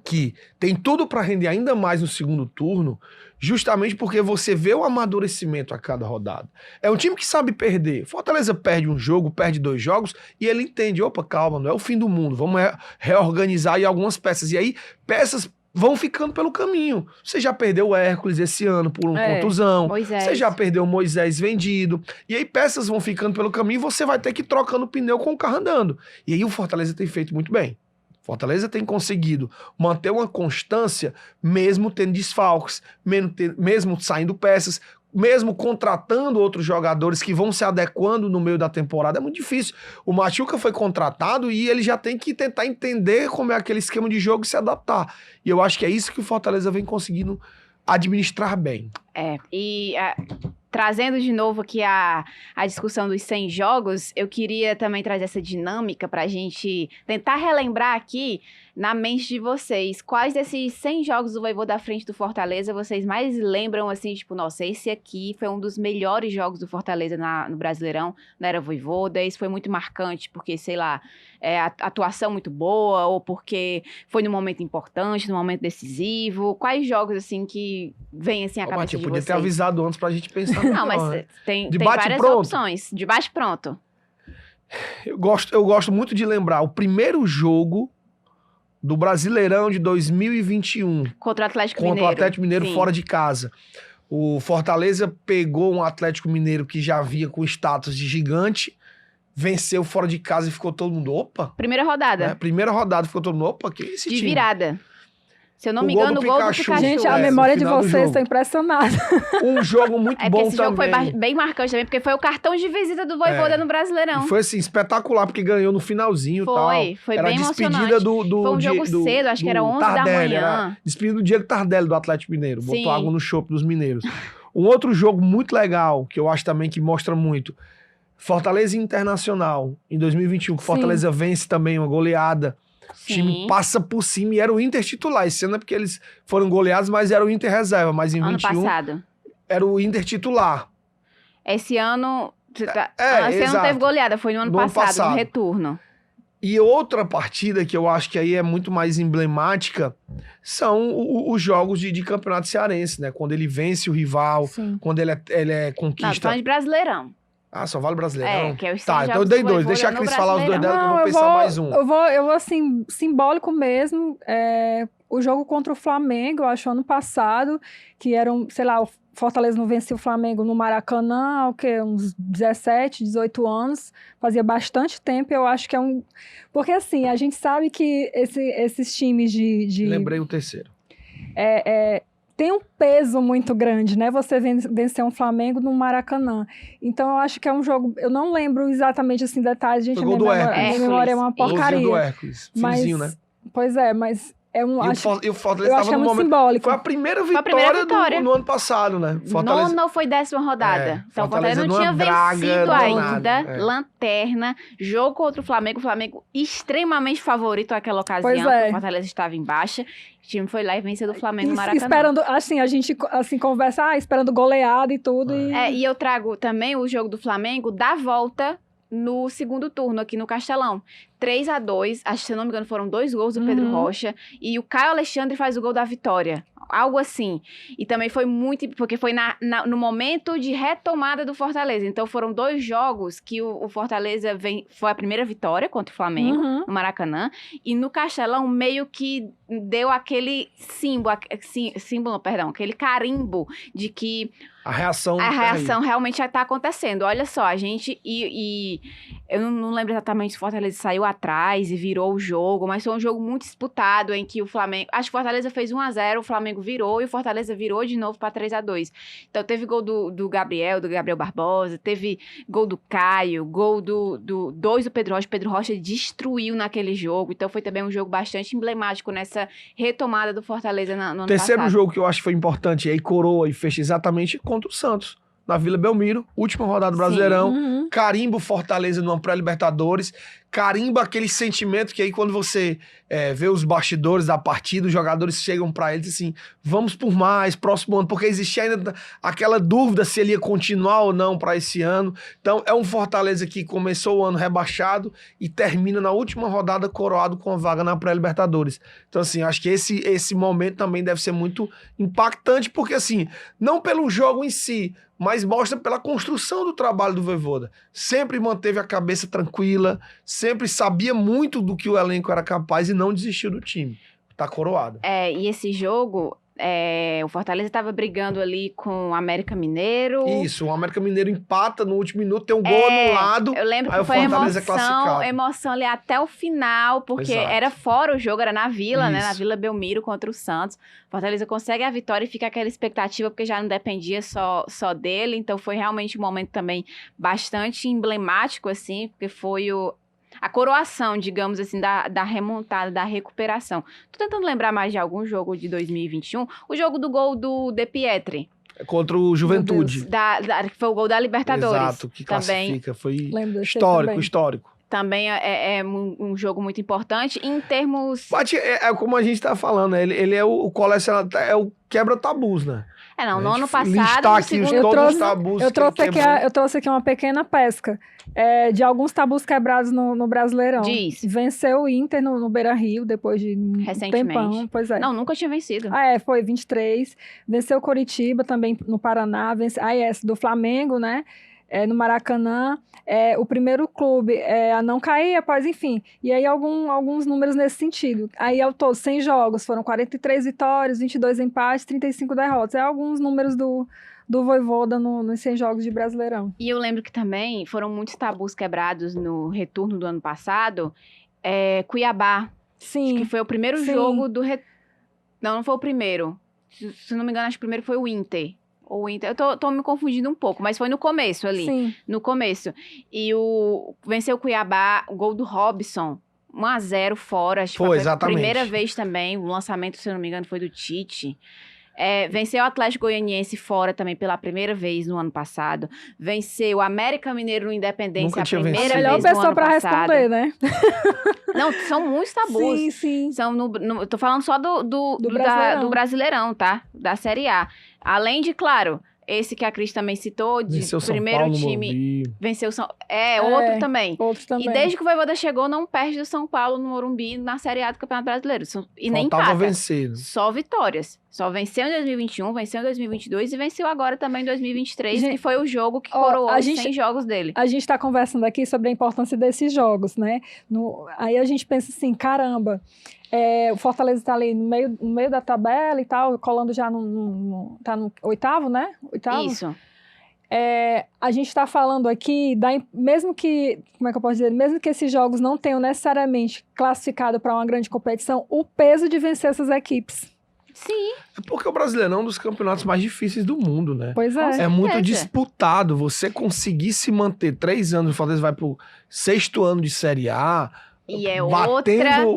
que tem tudo para render ainda mais no segundo turno, justamente porque você vê o amadurecimento a cada rodada. É um time que sabe perder. Fortaleza perde um jogo, perde 2 jogos, e ele entende, opa, calma, não é o fim do mundo, vamos reorganizar aí algumas peças. E aí, peças vão ficando pelo caminho. Você já perdeu o Hércules esse ano por uma contusão. Moisés. Você já perdeu o Moisés vendido. E aí, peças vão ficando pelo caminho e você vai ter que ir trocando o pneu com o carro andando. E aí, o Fortaleza tem feito muito bem. Fortaleza tem conseguido manter uma constância, mesmo tendo desfalques, mesmo saindo peças, mesmo contratando outros jogadores que vão se adequando no meio da temporada. É muito difícil. O Machuca foi contratado e ele já tem que tentar entender como é aquele esquema de jogo e se adaptar. E eu acho que é isso que o Fortaleza vem conseguindo administrar bem. Trazendo de novo aqui a discussão dos 100 jogos, eu queria também trazer essa dinâmica para a gente tentar relembrar aqui na mente de vocês, quais desses 100 jogos do Vojvoda à frente do Fortaleza vocês mais lembram, assim, tipo, nossa, esse aqui foi um dos melhores jogos do Fortaleza no Brasileirão, na era Vojvoda, esse foi muito marcante, porque, sei lá, atuação muito boa, ou porque foi num momento importante, num momento decisivo. Quais jogos, assim, que vêm, assim, à cabeça de vocês? Podia ter avisado antes pra gente pensar. Não, mas tem várias opções. De bate pronto. Eu gosto muito de lembrar o primeiro jogo do Brasileirão de 2021. Contra o Atlético Mineiro. Contra o Atlético Mineiro, sim, fora de casa. O Fortaleza pegou um Atlético Mineiro que já vinha com status de gigante, venceu fora de casa e ficou todo mundo, opa. Primeira rodada. Primeira rodada, ficou todo mundo, opa, que é esse time? De virada. Se eu não me engano, o gol do Pikachu. Gente, a memória de vocês está impressionada. Um jogo muito bom também. Esse jogo foi bem marcante também, porque foi o cartão de visita do Vojvoda no Brasileirão. E foi assim, espetacular, porque ganhou no finalzinho e tal. Foi era bem emocionante. Foi um jogo cedo, acho que era 11 Tardelli, da manhã. Despedida do Diego Tardelli do Atlético Mineiro. Botou água no chope dos mineiros. Um outro jogo muito legal, que eu acho também que mostra muito, Fortaleza Internacional, em 2021, que Fortaleza vence também uma goleada. O time passa por cima e era o Inter titular. Esse ano é porque eles foram goleados, mas era o Inter reserva. Mas em 21 passado era o Inter titular. Esse ano... esse ano não teve goleada, foi no ano passado, no retorno. E outra partida que eu acho que aí é muito mais emblemática são os jogos de campeonato cearense, né? Quando ele vence o rival, quando ele conquista... Não, tô falando de Brasileirão. Ah, só vale Brasileirão? Que é os 100 Tá, então eu jogos dei do 2. Vojvoda Deixa a no Cris falar os dois Brasileirão. dela, que eu vou pensar mais um. Eu vou assim, simbólico mesmo. O jogo contra o Flamengo, eu acho, ano passado, que eram, sei lá, o Fortaleza não vencia o Flamengo no Maracanã há o quê? Uns 17, 18 anos. Fazia bastante tempo, eu acho que é um... Porque, assim, a gente sabe que esses times de... Lembrei o terceiro. Tem um peso muito grande, né? Você vencer um Flamengo no Maracanã. Então, eu acho que é um jogo... Eu não lembro exatamente, assim, detalhes. Gente, Foi gol do Hércules. minha memória é uma porcaria. Golzinho do Hércules. Finzinho, né? Pois é, mas... E o Fortaleza eu acho que é muito simbólico. Foi a primeira vitória no ano passado, né? Fortaleza... Não foi 10ª rodada. Então o Fortaleza não tinha vencido ainda. Lanterna. Jogo contra o Flamengo extremamente favorito naquela ocasião. O Fortaleza estava em baixa. O time foi lá e venceu do Flamengo no Maracanã. Esperando, assim, a gente conversa, esperando goleada e tudo. E eu trago também o jogo do Flamengo da volta no segundo turno, aqui no Castelão. 3-2, acho que, se eu não me engano, foram 2 gols do Pedro Rocha. E o Caio Alexandre faz o gol da vitória. Algo assim. E também foi muito... Porque foi no momento de retomada do Fortaleza. Então, foram 2 jogos que o Fortaleza foi a primeira vitória contra o Flamengo, no Maracanã. E no Castelão, meio que deu aquele aquele carimbo de que... A reação realmente já está acontecendo. Olha só, a gente... eu não lembro exatamente se o Fortaleza saiu atrás e virou o jogo, mas foi um jogo muito disputado em que o Flamengo... Acho que o Fortaleza fez 1-0, o Flamengo virou e o Fortaleza virou de novo para 3-2. Então teve gol do Gabriel Barbosa, teve gol do Caio, gol do 2 do Pedro Rocha. O Pedro Rocha destruiu naquele jogo. Então foi também um jogo bastante emblemático nessa retomada do Fortaleza no ano passado. Terceiro jogo que eu acho que foi importante, e aí coroa e fecha exatamente contra o Santos. Na Vila Belmiro, última rodada do Brasileirão, carimba o Fortaleza numa pré-Libertadores, carimba aquele sentimento que aí quando você vê os bastidores da partida, os jogadores chegam pra eles assim, vamos por mais, próximo ano, porque existia ainda aquela dúvida se ele ia continuar ou não pra esse ano. Então é um Fortaleza que começou o ano rebaixado e termina na última rodada coroado com a vaga na pré-Libertadores. Então assim, acho que esse momento também deve ser muito impactante, porque assim, não pelo jogo em si, mas mostra pela construção do trabalho do Vojvoda. Sempre manteve a cabeça tranquila, sempre sabia muito do que o elenco era capaz e não desistiu do time. Tá coroado. E esse jogo, o Fortaleza estava brigando ali com o América Mineiro. Isso, o América Mineiro empata no último minuto, tem um gol anulado. Eu lembro que foi emoção ali até o final, porque era fora o jogo, era na Vila, né? Na Vila Belmiro contra o Santos. Fortaleza consegue a vitória e fica aquela expectativa, porque já não dependia só dele. Então foi realmente um momento também bastante emblemático, assim, porque foi a coroação, digamos assim, da remontada, da recuperação. Tô tentando lembrar mais de algum jogo de 2021. O jogo do gol do De Pietri. Contra o Juventude. Que foi o gol da Libertadores. Exato, que classifica. Foi histórico. Também é um jogo muito importante em termos... Como a gente tá falando, né? Ele é o colecionador, é o quebra-tabus, né? No ano passado, no segundo... Eu trouxe aqui uma pequena pesca de alguns tabus quebrados no Brasileirão. Diz. Venceu o Inter no Beira-Rio, depois de um tempão. Pois é. Não, nunca tinha vencido. Foi 23. Venceu o Coritiba também no Paraná. Do Flamengo, né? No Maracanã, o primeiro clube a não cair após, enfim. E aí alguns números nesse sentido. Aí ao todo, 100 jogos, foram 43 vitórias, 22 empates, 35 derrotas. Alguns números do Vojvoda nos 100 jogos de Brasileirão. E eu lembro que também foram muitos tabus quebrados no retorno do ano passado. Cuiabá. Sim. Acho que foi o primeiro jogo do... Não foi o primeiro. Se não me engano, acho que o primeiro foi o Inter. Eu tô me confundindo um pouco, mas foi no começo ali. Sim. No começo. E venceu o Cuiabá, o gol do Robson, 1-0 fora. Acho que foi exatamente. A primeira vez também. O lançamento, se eu não me engano, foi do Tite. Venceu o Atlético Goianiense fora também pela primeira vez no ano passado. Venceu o América Mineiro no Independência a primeira vez no ano passado. Melhor pessoa pra responder, né? Não, são muitos tabus. Sim. Eu tô falando só do Brasileirão, tá? Da Série A. Além de, claro, esse que a Cris também citou, de primeiro time. Venceu São Paulo. Outro também. E desde que o Vojvoda chegou, não perde o São Paulo no Morumbi na Série A do Campeonato Brasileiro. E nem empata. Vencer. Só vitórias. Só venceu em 2021, venceu em 2022 e venceu agora também em 2023, Gente, que foi o jogo que coroou os 100 jogos dele. A gente está conversando aqui sobre a importância desses jogos, né? Aí a gente pensa assim, caramba, o Fortaleza está ali no meio da tabela e tal, colando já tá no oitavo, né? Oitavo? Isso. A gente está falando aqui, mesmo que, como é que eu posso dizer, mesmo que esses jogos não tenham necessariamente classificado para uma grande competição, o peso de vencer essas equipes. Sim. É porque o Brasileirão é um dos campeonatos mais difíceis do mundo, né? Pois é. É muito disputado. Você conseguir se manter 3 anos, o Fortaleza vai pro 6º ano de Série A, e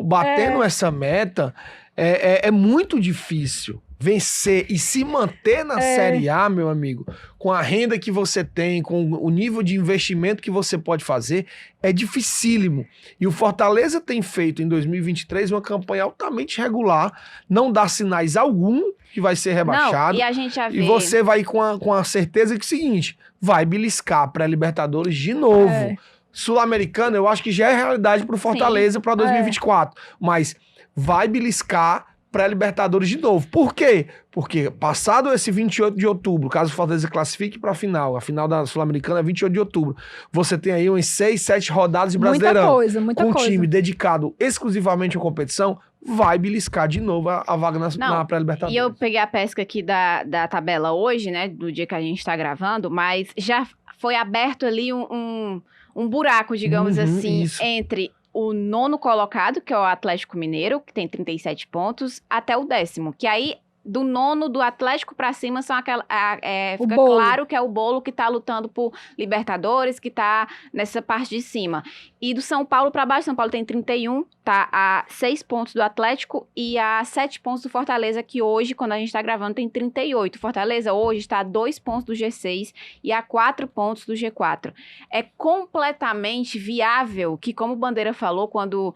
batendo essa meta, é muito difícil. Vencer e se manter na Série A, meu amigo, com a renda que você tem, com o nível de investimento que você pode fazer, é dificílimo. E o Fortaleza tem feito em 2023 uma campanha altamente regular, não dá sinais algum que vai ser rebaixado. Não, e a gente já vê... E você vai com a certeza que é o seguinte, vai beliscar pré-Libertadores de novo. Sul-Americano, eu acho que já é realidade pro Fortaleza para 2024. Mas vai beliscar pré-Libertadores de novo. Por quê? Porque passado esse 28 de outubro, caso o Fortaleza classifique para a final da Sul-Americana é 28 de outubro, você tem aí umas 6, 7 rodadas de Brasileirão. Muita coisa. Um time dedicado exclusivamente à competição, vai beliscar de novo a vaga na pré-Libertadores. E eu peguei a pesca aqui da tabela hoje, né, do dia que a gente está gravando, mas já foi aberto ali um buraco, digamos assim, entre o 9º colocado, que é o Atlético Mineiro, que tem 37 pontos, até o 10º, que aí do 9º, do Atlético pra cima, são fica claro que é o Bolo que tá lutando por Libertadores, que tá nessa parte de cima. E do São Paulo pra baixo, São Paulo tem 31, tá a 6 pontos do Atlético e a 7 pontos do Fortaleza, que hoje, quando a gente tá gravando, tem 38. Fortaleza hoje está a 2 pontos do G6 e a 4 pontos do G4. É completamente viável que, como o Bandeira falou, quando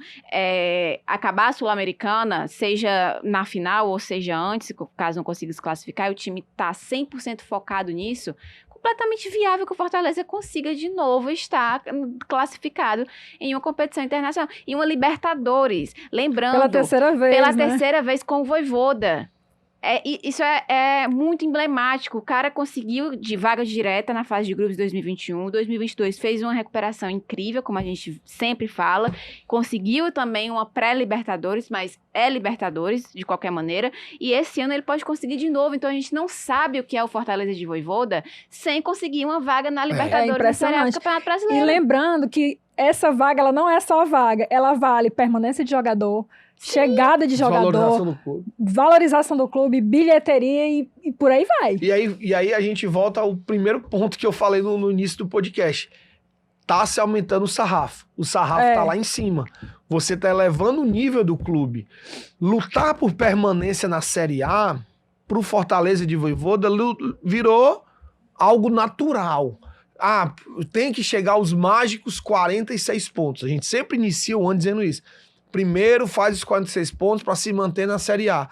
acabar a Sul-Americana, seja na final ou seja antes, caso não consiga se classificar, e o time tá 100% focado nisso, completamente viável que o Fortaleza consiga de novo estar classificado em uma competição internacional, em uma Libertadores. Lembrando, pela terceira vez, pela terceira vez com o Vojvoda. Isso é muito emblemático. O cara conseguiu de vaga direta na fase de grupos de 2021. 2022 fez uma recuperação incrível, como a gente sempre fala. Conseguiu também uma pré-Libertadores, mas é Libertadores, de qualquer maneira. E esse ano ele pode conseguir de novo. Então a gente não sabe o que é o Fortaleza de Vojvoda sem conseguir uma vaga na Libertadores na Série A do Campeonato Brasileiro. E lembrando que essa vaga, ela não é só a vaga. Ela vale permanência de jogador, chegada de jogador, valorização do clube, bilheteria e por aí vai. E aí a gente volta ao primeiro ponto que eu falei no início do podcast. Tá se aumentando o sarrafo. O sarrafo tá lá em cima. Você tá elevando o nível do clube. Lutar por permanência na Série A, pro Fortaleza de Vojvoda, virou algo natural. Tem que chegar aos mágicos 46 pontos. A gente sempre inicia o ano dizendo isso. Primeiro faz os 46 pontos para se manter na Série A.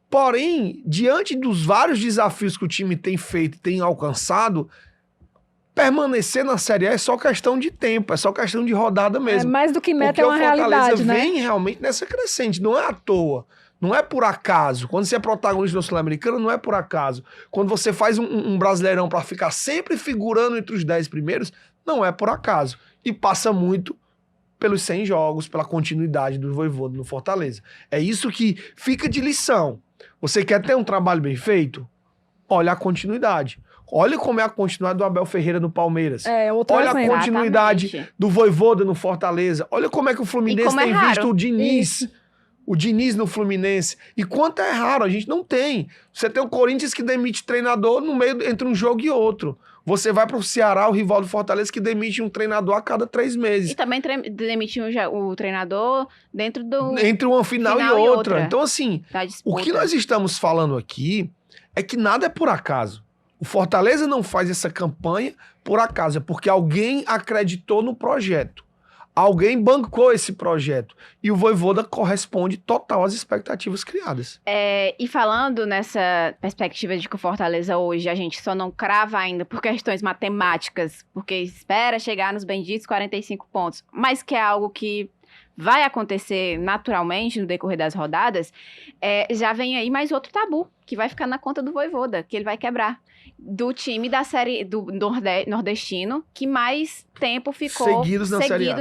Porém, diante dos vários desafios que o time tem feito e tem alcançado, permanecer na Série A é só questão de tempo, é só questão de rodada mesmo. Mais do que meta, é uma realidade, né? Porque o Fortaleza vem realmente nessa crescente, não é à toa. Não é por acaso. Quando você é protagonista da Sul-Americana, não é por acaso. Quando você faz um Brasileirão para ficar sempre figurando entre os 10 primeiros, não é por acaso. E passa muito pelos 100 jogos, pela continuidade do Vojvoda no Fortaleza. É isso que fica de lição. Você quer ter um trabalho bem feito? Olha a continuidade. Olha como é a continuidade do Abel Ferreira no Palmeiras. Olha a continuidade do Vojvoda no Fortaleza. Olha como é que o Fluminense tem visto o Diniz. O Diniz no Fluminense. E quanto é raro, a gente não tem. Você tem o Corinthians que demite treinador no meio entre um jogo e outro. Você vai para o Ceará, o rival do Fortaleza, que demite um treinador a cada 3 meses. E também demite o treinador dentro do... Entre uma final e outra. Então, assim, o que nós estamos falando aqui é que nada é por acaso. O Fortaleza não faz essa campanha por acaso, é porque alguém acreditou no projeto. Alguém bancou esse projeto. E o Vojvoda corresponde total às expectativas criadas. E falando nessa perspectiva de que o Fortaleza hoje a gente só não crava ainda por questões matemáticas, porque espera chegar nos benditos 45 pontos, mas que é algo que vai acontecer naturalmente no decorrer das rodadas, já vem aí mais outro tabu, que vai ficar na conta do Vojvoda, que ele vai quebrar. Do time da série do nordestino, que mais tempo ficou seguido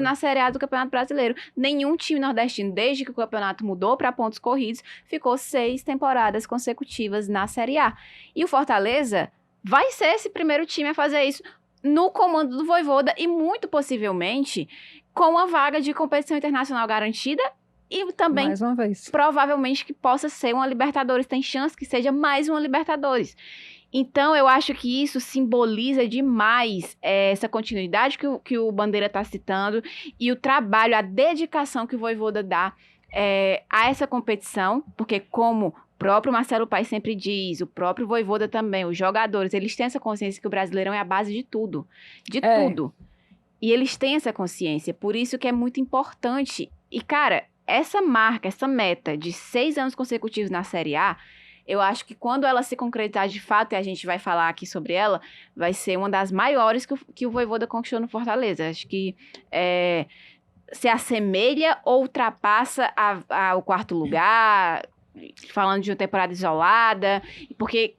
na Série A do Campeonato Brasileiro. Nenhum time nordestino, desde que o campeonato mudou para pontos corridos, ficou 6 temporadas consecutivas na Série A. E o Fortaleza vai ser esse primeiro time a fazer isso no comando do Vojvoda e muito possivelmente com a vaga de competição internacional garantida e também, mais uma vez, provavelmente que possa ser uma Libertadores. Tem chance que seja mais uma Libertadores. Então, eu acho que isso simboliza demais essa continuidade que o Bandeira está citando e o trabalho, a dedicação que o Vojvoda dá a essa competição, porque como o próprio Marcelo Paes sempre diz, o próprio Vojvoda também, os jogadores, eles têm essa consciência que o Brasileirão é a base de tudo, tudo. E eles têm essa consciência, por isso que é muito importante. E, cara, essa marca, essa meta de 6 anos consecutivos na Série A, eu acho que quando ela se concretizar de fato, e a gente vai falar aqui sobre ela, vai ser uma das maiores que o Vojvoda conquistou no Fortaleza. Acho que se assemelha ou ultrapassa o 4º lugar, falando de uma temporada isolada, porque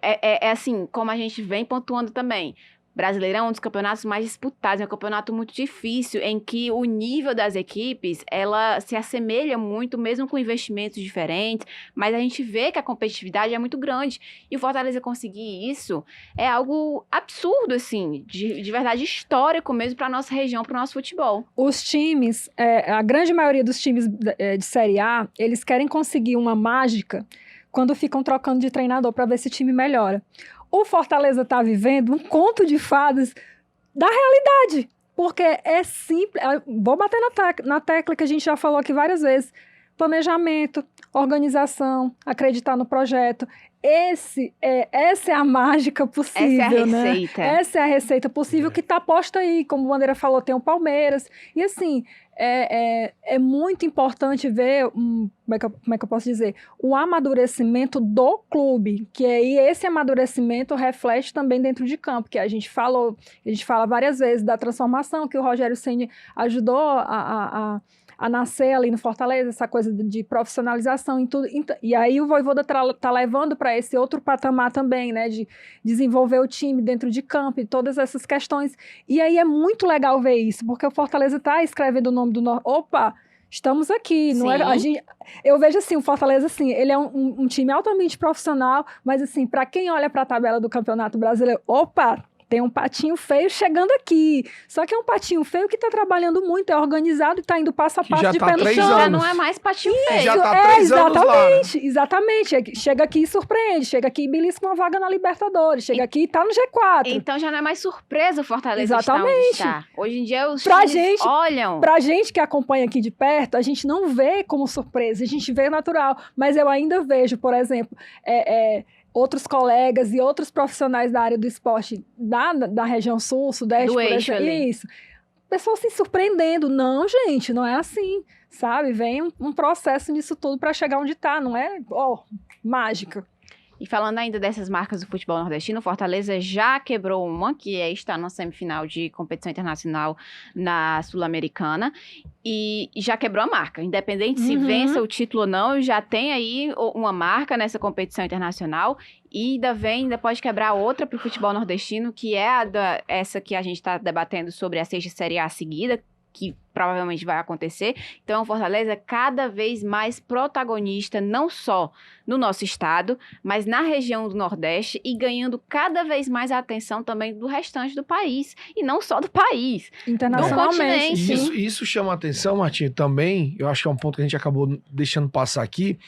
é assim, como a gente vem pontuando também. Brasileirão é um dos campeonatos mais disputados, é um campeonato muito difícil, em que o nível das equipes, ela se assemelha muito, mesmo com investimentos diferentes, mas a gente vê que a competitividade é muito grande. E o Fortaleza conseguir isso é algo absurdo, assim, de verdade histórico mesmo para a nossa região, para o nosso futebol. Os times, a grande maioria dos times de Série A, eles querem conseguir uma mágica quando ficam trocando de treinador para ver se o time melhora. O Fortaleza está vivendo um conto de fadas da realidade, porque é simples. Vou bater na tecla que a gente já falou aqui várias vezes. Planejamento, organização, acreditar no projeto. Essa é a mágica possível, essa é a receita. Né? Essa é a receita possível que está posta aí. Como o Bandeira falou, tem o Palmeiras. E assim, é muito importante ver, como é que eu posso dizer, o amadurecimento do clube, que aí esse amadurecimento reflete também dentro de campo, que a gente fala várias vezes da transformação que o Rogério Ceni ajudou a nascer ali no Fortaleza, essa coisa de profissionalização em tudo. E aí o Vojvoda tá levando para esse outro patamar também, né? De desenvolver o time dentro de campo e todas essas questões. E aí é muito legal ver isso, porque o Fortaleza tá escrevendo o nome do... Opa! Estamos aqui, não é? Eu vejo assim, o Fortaleza, assim, ele é um time altamente profissional, mas assim, para quem olha para a tabela do Campeonato Brasileiro, opa! Tem um patinho feio chegando aqui. Só que é um patinho feio que está trabalhando muito, é organizado e está indo passo a passo de pé no chão. Já não é mais patinho feio. Já está 3 anos lá. Exatamente. Chega aqui e surpreende. Chega aqui e belisca uma vaga na Libertadores. Chega aqui e está no G4. Então já não é mais surpresa o Fortaleza estar onde está. Hoje em dia os times olham. Pra gente que acompanha aqui de perto, a gente não vê como surpresa. A gente vê natural. Mas eu ainda vejo, por exemplo... outros colegas e outros profissionais da área do esporte da região sul, sudeste, do eixo ali. Isso. Pessoas se surpreendendo. Não, gente, não é assim, sabe? Vem um processo nisso tudo para chegar onde está, não é, mágica. E falando ainda dessas marcas do futebol nordestino, o Fortaleza já quebrou uma, que está na semifinal de competição internacional na Sul-Americana, e já quebrou a marca. Independente se vença o título ou não, já tem aí uma marca nessa competição internacional, e ainda pode quebrar outra para o futebol nordestino, que é essa que a gente está debatendo sobre a 6ª Série A seguida, que provavelmente vai acontecer. Então, o Fortaleza é cada vez mais protagonista, não só no nosso estado, mas na região do Nordeste e ganhando cada vez mais a atenção também do restante do país. E não só do país, internacionalmente. do continente. Isso chama atenção, Martinho, também, eu acho que é um ponto que a gente acabou deixando passar aqui,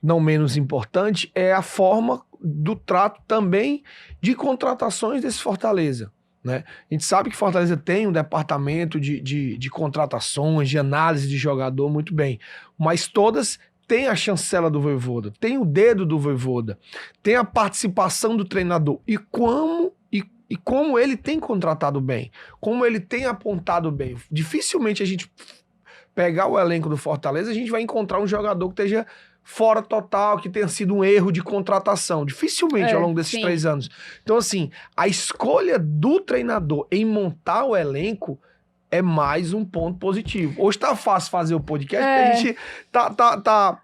não menos importante, é a forma do trato também de contratações desse Fortaleza. Né? A gente sabe que Fortaleza tem um departamento de contratações, de análise de jogador, muito bem, mas todas têm a chancela do Vojvoda, tem o dedo do Vojvoda, tem a participação do treinador e como ele tem contratado bem, como ele tem apontado bem. Dificilmente a gente pegar o elenco do Fortaleza, a gente vai encontrar um jogador que esteja fora total, que tenha sido um erro de contratação. Dificilmente ao longo desses 3 anos. Então, assim, a escolha do treinador em montar o elenco é mais um ponto positivo. Hoje tá fácil fazer o podcast, porque a gente tá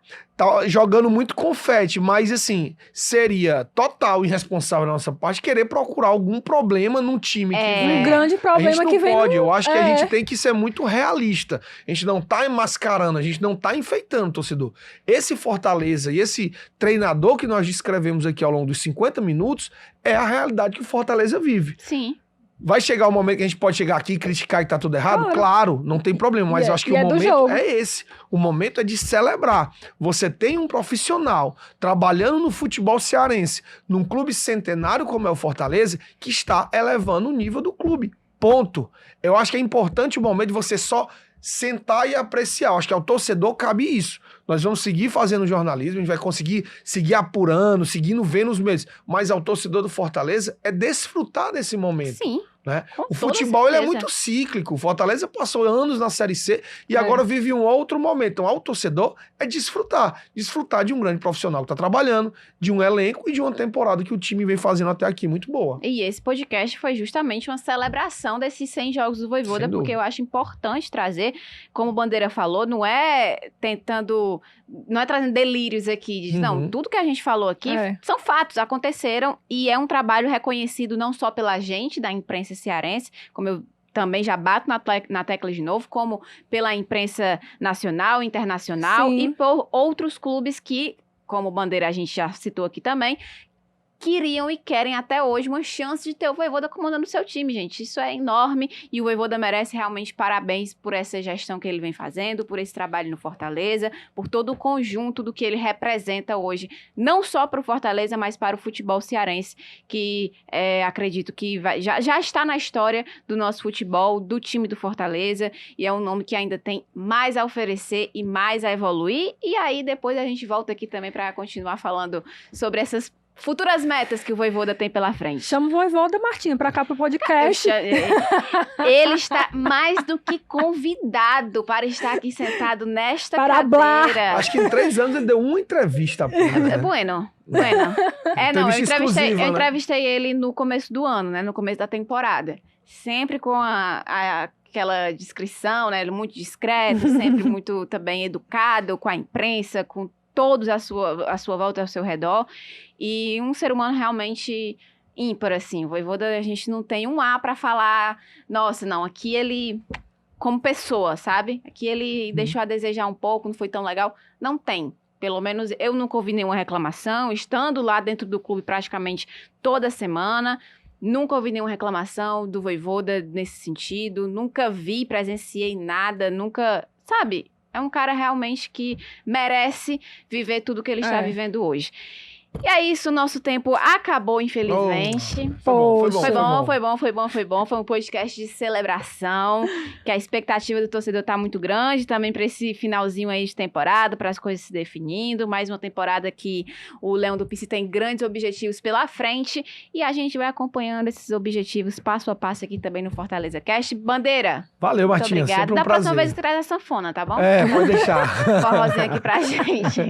jogando muito confete, mas assim, seria total irresponsável da nossa parte querer procurar algum problema num time que vem. Um grande problema que vem. Eu acho que a gente tem que ser muito realista. A gente não tá mascarando, a gente não tá enfeitando o torcedor. Esse Fortaleza e esse treinador que nós descrevemos aqui ao longo dos 50 minutos é a realidade que o Fortaleza vive. Sim. Vai chegar o momento que a gente pode chegar aqui e criticar que tá tudo errado? Claro, não tem problema, mas eu acho que o momento é esse. O momento é de celebrar. Você tem um profissional trabalhando no futebol cearense, num clube centenário como é o Fortaleza, que está elevando o nível do clube. Ponto. Eu acho que é importante o momento de você só sentar e apreciar. Eu acho que ao torcedor cabe isso. Nós vamos seguir fazendo jornalismo, a gente vai conseguir seguir apurando, seguindo vendo os meses. Mas ao torcedor do Fortaleza é desfrutar desse momento. Sim. Né? O futebol ele é muito cíclico. O Fortaleza passou anos na Série C e agora vive um outro momento. Então, ao torcedor é desfrutar. Desfrutar de um grande profissional que está trabalhando, de um elenco e de uma temporada que o time vem fazendo até aqui muito boa. E esse podcast foi justamente uma celebração desses 100 jogos do Vojvoda, porque eu acho importante trazer, como o Bandeira falou, não é trazendo delírios aqui. Não, tudo que a gente falou aqui são fatos, aconteceram e é um trabalho reconhecido não só pela gente, da imprensa cearense, como eu também já bato na tecla de novo, como pela imprensa nacional, internacional e por outros clubes que, como Bandeira a gente já citou aqui também, queriam e querem até hoje uma chance de ter o Vojvoda comandando o seu time, gente. Isso é enorme e o Vojvoda merece realmente parabéns por essa gestão que ele vem fazendo, por esse trabalho no Fortaleza, por todo o conjunto do que ele representa hoje, não só para o Fortaleza, mas para o futebol cearense, que acredito que já está na história do nosso futebol, do time do Fortaleza, e é um nome que ainda tem mais a oferecer e mais a evoluir. E aí depois a gente volta aqui também para continuar falando sobre essas futuras metas que o Vojvoda tem pela frente. Chama o Vojvoda, Martinho, pra cá pro podcast. Ele está mais do que convidado para estar aqui sentado nesta para cadeira. Acho que em 3 anos ele deu uma entrevista. Bueno. Eu entrevistei ele no começo do ano, né? No começo da temporada. Sempre com aquela descrição, né? Muito discreto, sempre muito também educado com a imprensa, com todos à sua volta, ao seu redor. E um ser humano realmente ímpar, assim. O Vojvoda, a gente não tem um A pra falar, nossa, não, aqui ele, como pessoa, sabe? Aqui ele deixou a desejar um pouco, não foi tão legal. Não tem. Pelo menos eu nunca ouvi nenhuma reclamação, estando lá dentro do clube praticamente toda semana. Nunca ouvi nenhuma reclamação do Vojvoda nesse sentido. Nunca vi, presenciei nada, nunca, sabe? É um cara realmente que merece viver tudo que ele está vivendo hoje. E é isso, nosso tempo acabou, infelizmente. Foi bom. Foi um podcast de celebração, que a expectativa do torcedor tá muito grande, também para esse finalzinho aí de temporada, para as coisas se definindo. Mais uma temporada que o Leão do Pici tem grandes objetivos pela frente e a gente vai acompanhando esses objetivos passo a passo aqui também no Fortaleza Cast. Bandeira. Valeu, Martinha. Muito obrigada. Da próxima vez traz a sanfona, tá bom? Pode deixar. Forrozinho aqui pra gente.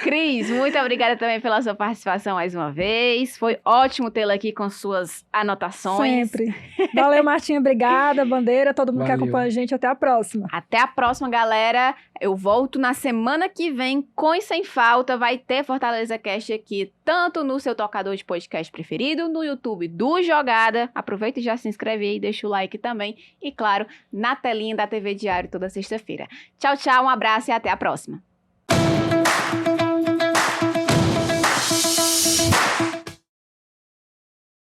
Cris, muito obrigada também pela sua participação mais uma vez. Foi ótimo tê-la aqui com suas anotações. Sempre. Valeu, Martinha. Obrigada, Bandeira, todo mundo que acompanha a gente. Até a próxima. Até a próxima, galera. Eu volto na semana que vem, com e sem falta. Vai ter Fortaleza Cast aqui, tanto no seu tocador de podcast preferido, no YouTube do Jogada. Aproveita e já se inscreve aí, deixa o like também. E, claro, na telinha da TV Diário toda sexta-feira. Tchau, tchau, um abraço e até a próxima.